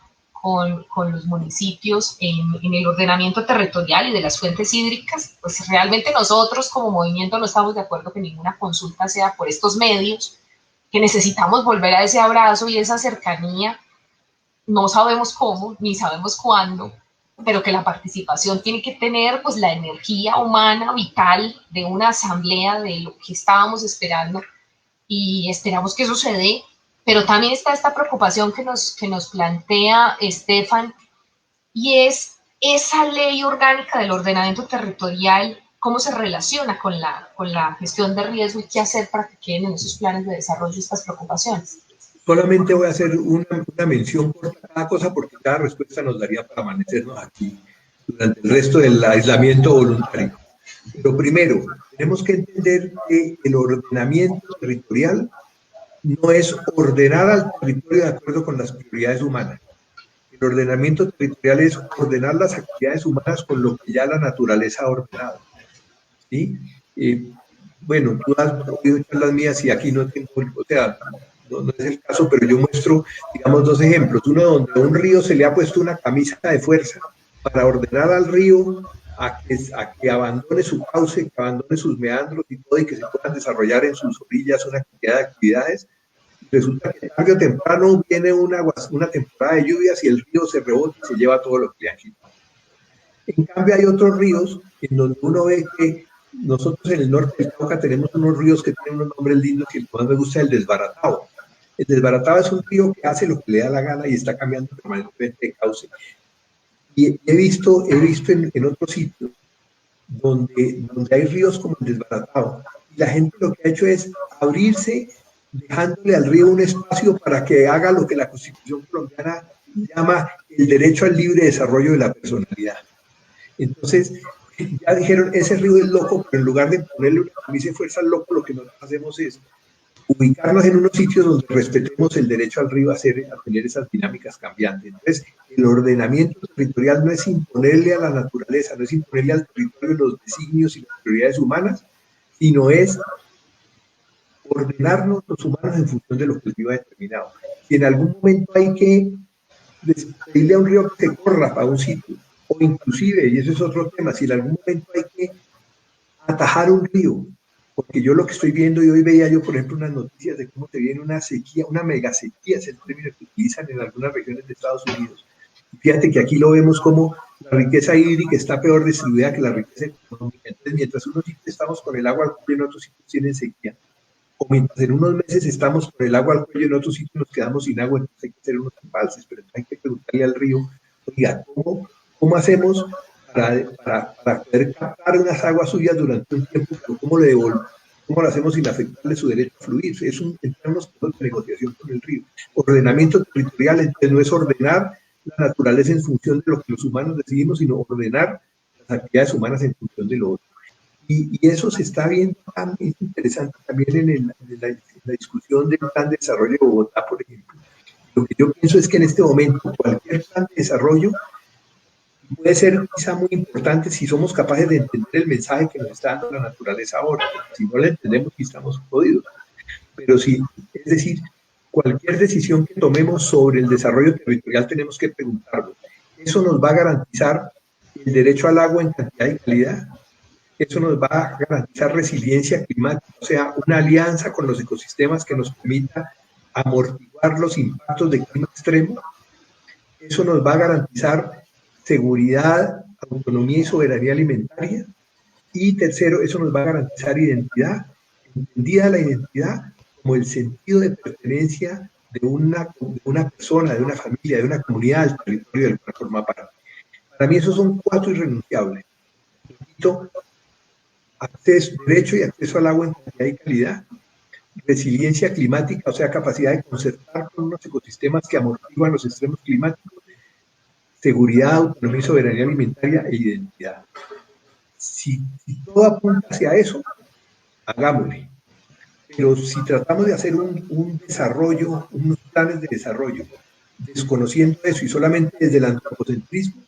los municipios en el ordenamiento territorial y de las fuentes hídricas, pues realmente nosotros como movimiento no estamos de acuerdo que ninguna consulta sea por estos medios, que necesitamos volver a ese abrazo y esa cercanía, no sabemos cómo, ni sabemos cuándo, pero que la participación tiene que tener pues la energía humana vital de una asamblea de lo que estábamos esperando y esperamos que eso se dé, pero también está esta preocupación que nos plantea Estefan y es esa ley orgánica del ordenamiento territorial, cómo se relaciona con la gestión de riesgo y qué hacer para que queden en esos planes de desarrollo estas preocupaciones. Solamente voy a hacer una mención por cada cosa porque cada respuesta nos daría para amanecernos aquí durante el resto del aislamiento voluntario. Pero primero, tenemos que entender que el ordenamiento territorial no es ordenar al territorio de acuerdo con las prioridades humanas. El ordenamiento territorial es ordenar las actividades humanas con lo que ya la naturaleza ha ordenado. ¿Sí? Bueno, tú has oído charlas mías y aquí no tengo, o sea, no es el caso, pero yo muestro, digamos, dos ejemplos. Uno donde a un río se le ha puesto una camisa de fuerza para ordenar al río a que abandone su cauce, que abandone sus meandros y todo, y que se puedan desarrollar en sus orillas una cantidad de actividades. Resulta que tarde o temprano viene una temporada de lluvias y el río se rebota y se lleva todo lo que le han quitado. En cambio, hay otros ríos en donde uno ve que nosotros en el norte del Cauca tenemos unos ríos que tienen unos nombres lindos y el que más me gusta es el desbaratado. El desbaratado es un río que hace lo que le da la gana y está cambiando permanentemente de cauce. Y he visto en otros sitios donde hay ríos como el desbaratado. Y la gente lo que ha hecho es abrirse, dejándole al río un espacio para que haga lo que la Constitución colombiana llama el derecho al libre desarrollo de la personalidad. Entonces, ya dijeron, ese río es loco, pero en lugar de ponerle una camisa de fuerza al loco, lo que nosotros hacemos es ubicarnos en unos sitios donde respetemos el derecho al río a tener esas dinámicas cambiantes. Entonces, el ordenamiento territorial no es imponerle a la naturaleza, no es imponerle al territorio los designios y las prioridades humanas, sino es ordenarnos los humanos en función de lo que el río ha determinado. Si en algún momento hay que pedirle a un río que se corra para un sitio, o inclusive, y eso es otro tema, si en algún momento hay que atajar un río, porque yo lo que estoy viendo, y hoy veía yo, por ejemplo, unas noticias de cómo se viene una sequía, una mega sequía, es el término que utilizan en algunas regiones de Estados Unidos. Fíjate que aquí lo vemos como la riqueza hídrica está peor distribuida que la riqueza económica. Entonces, mientras unos sitios estamos con el agua al cuello, en otros sitios tienen sequía. O mientras en unos meses estamos con el agua al cuello, en otros sitios nos quedamos sin agua, entonces hay que hacer unos embalses, pero hay que preguntarle al río, oiga, ¿cómo hacemos para poder captar unas aguas suyas durante un tiempo, pero cómo le devolvemos? ¿Cómo lo hacemos sin afectarle su derecho a fluir? Es unos puntos de negociación con el río. Ordenamiento territorial, entonces, no es ordenar la naturaleza en función de lo que los humanos decidimos, sino ordenar las actividades humanas en función de lo otro. Y eso se está viendo, es interesante también en la discusión del plan de desarrollo de Bogotá, por ejemplo. Lo que yo pienso es que en este momento cualquier plan de desarrollo puede ser quizá muy importante si somos capaces de entender el mensaje que nos está dando la naturaleza ahora. Si no lo entendemos, estamos jodidos. Pero sí, es decir, cualquier decisión que tomemos sobre el desarrollo territorial tenemos que preguntarnos, ¿eso nos va a garantizar el derecho al agua en cantidad y calidad? ¿Eso nos va a garantizar resiliencia climática? O sea, una alianza con los ecosistemas que nos permita amortiguar los impactos de clima extremo. ¿Eso nos va a garantizar seguridad, autonomía y soberanía alimentaria? Y tercero, eso nos va a garantizar identidad, entendida la identidad como el sentido de pertenencia de una persona, de una familia, de una comunidad al territorio del cual forma parte. Para mí esos son cuatro irrenunciables. Repito, derecho y acceso al agua en cantidad y calidad, resiliencia climática, o sea, capacidad de concertar con unos ecosistemas que amortiguan los extremos climáticos, seguridad, autonomía y soberanía alimentaria e identidad. Si todo apunta hacia eso, hagámosle. Pero si tratamos de hacer un desarrollo, unos planes de desarrollo, desconociendo eso y solamente desde el antropocentrismo,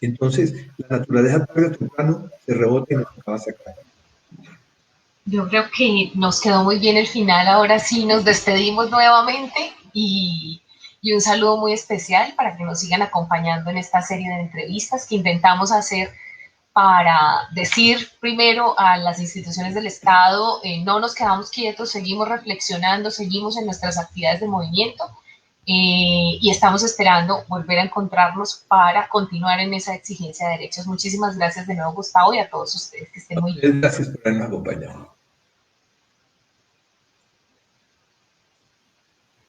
entonces la naturaleza tarde o temprano se rebota y nos acaba sacando. Yo creo que nos quedó muy bien el final. Ahora sí nos despedimos nuevamente y un saludo muy especial para que nos sigan acompañando en esta serie de entrevistas que intentamos hacer para decir primero a las instituciones del Estado, no nos quedamos quietos, seguimos reflexionando, seguimos en nuestras actividades de movimiento y estamos esperando volver a encontrarnos para continuar en esa exigencia de derechos. Muchísimas gracias de nuevo, Gustavo, y a todos ustedes que estén muy bien. Gracias por habernos acompañado.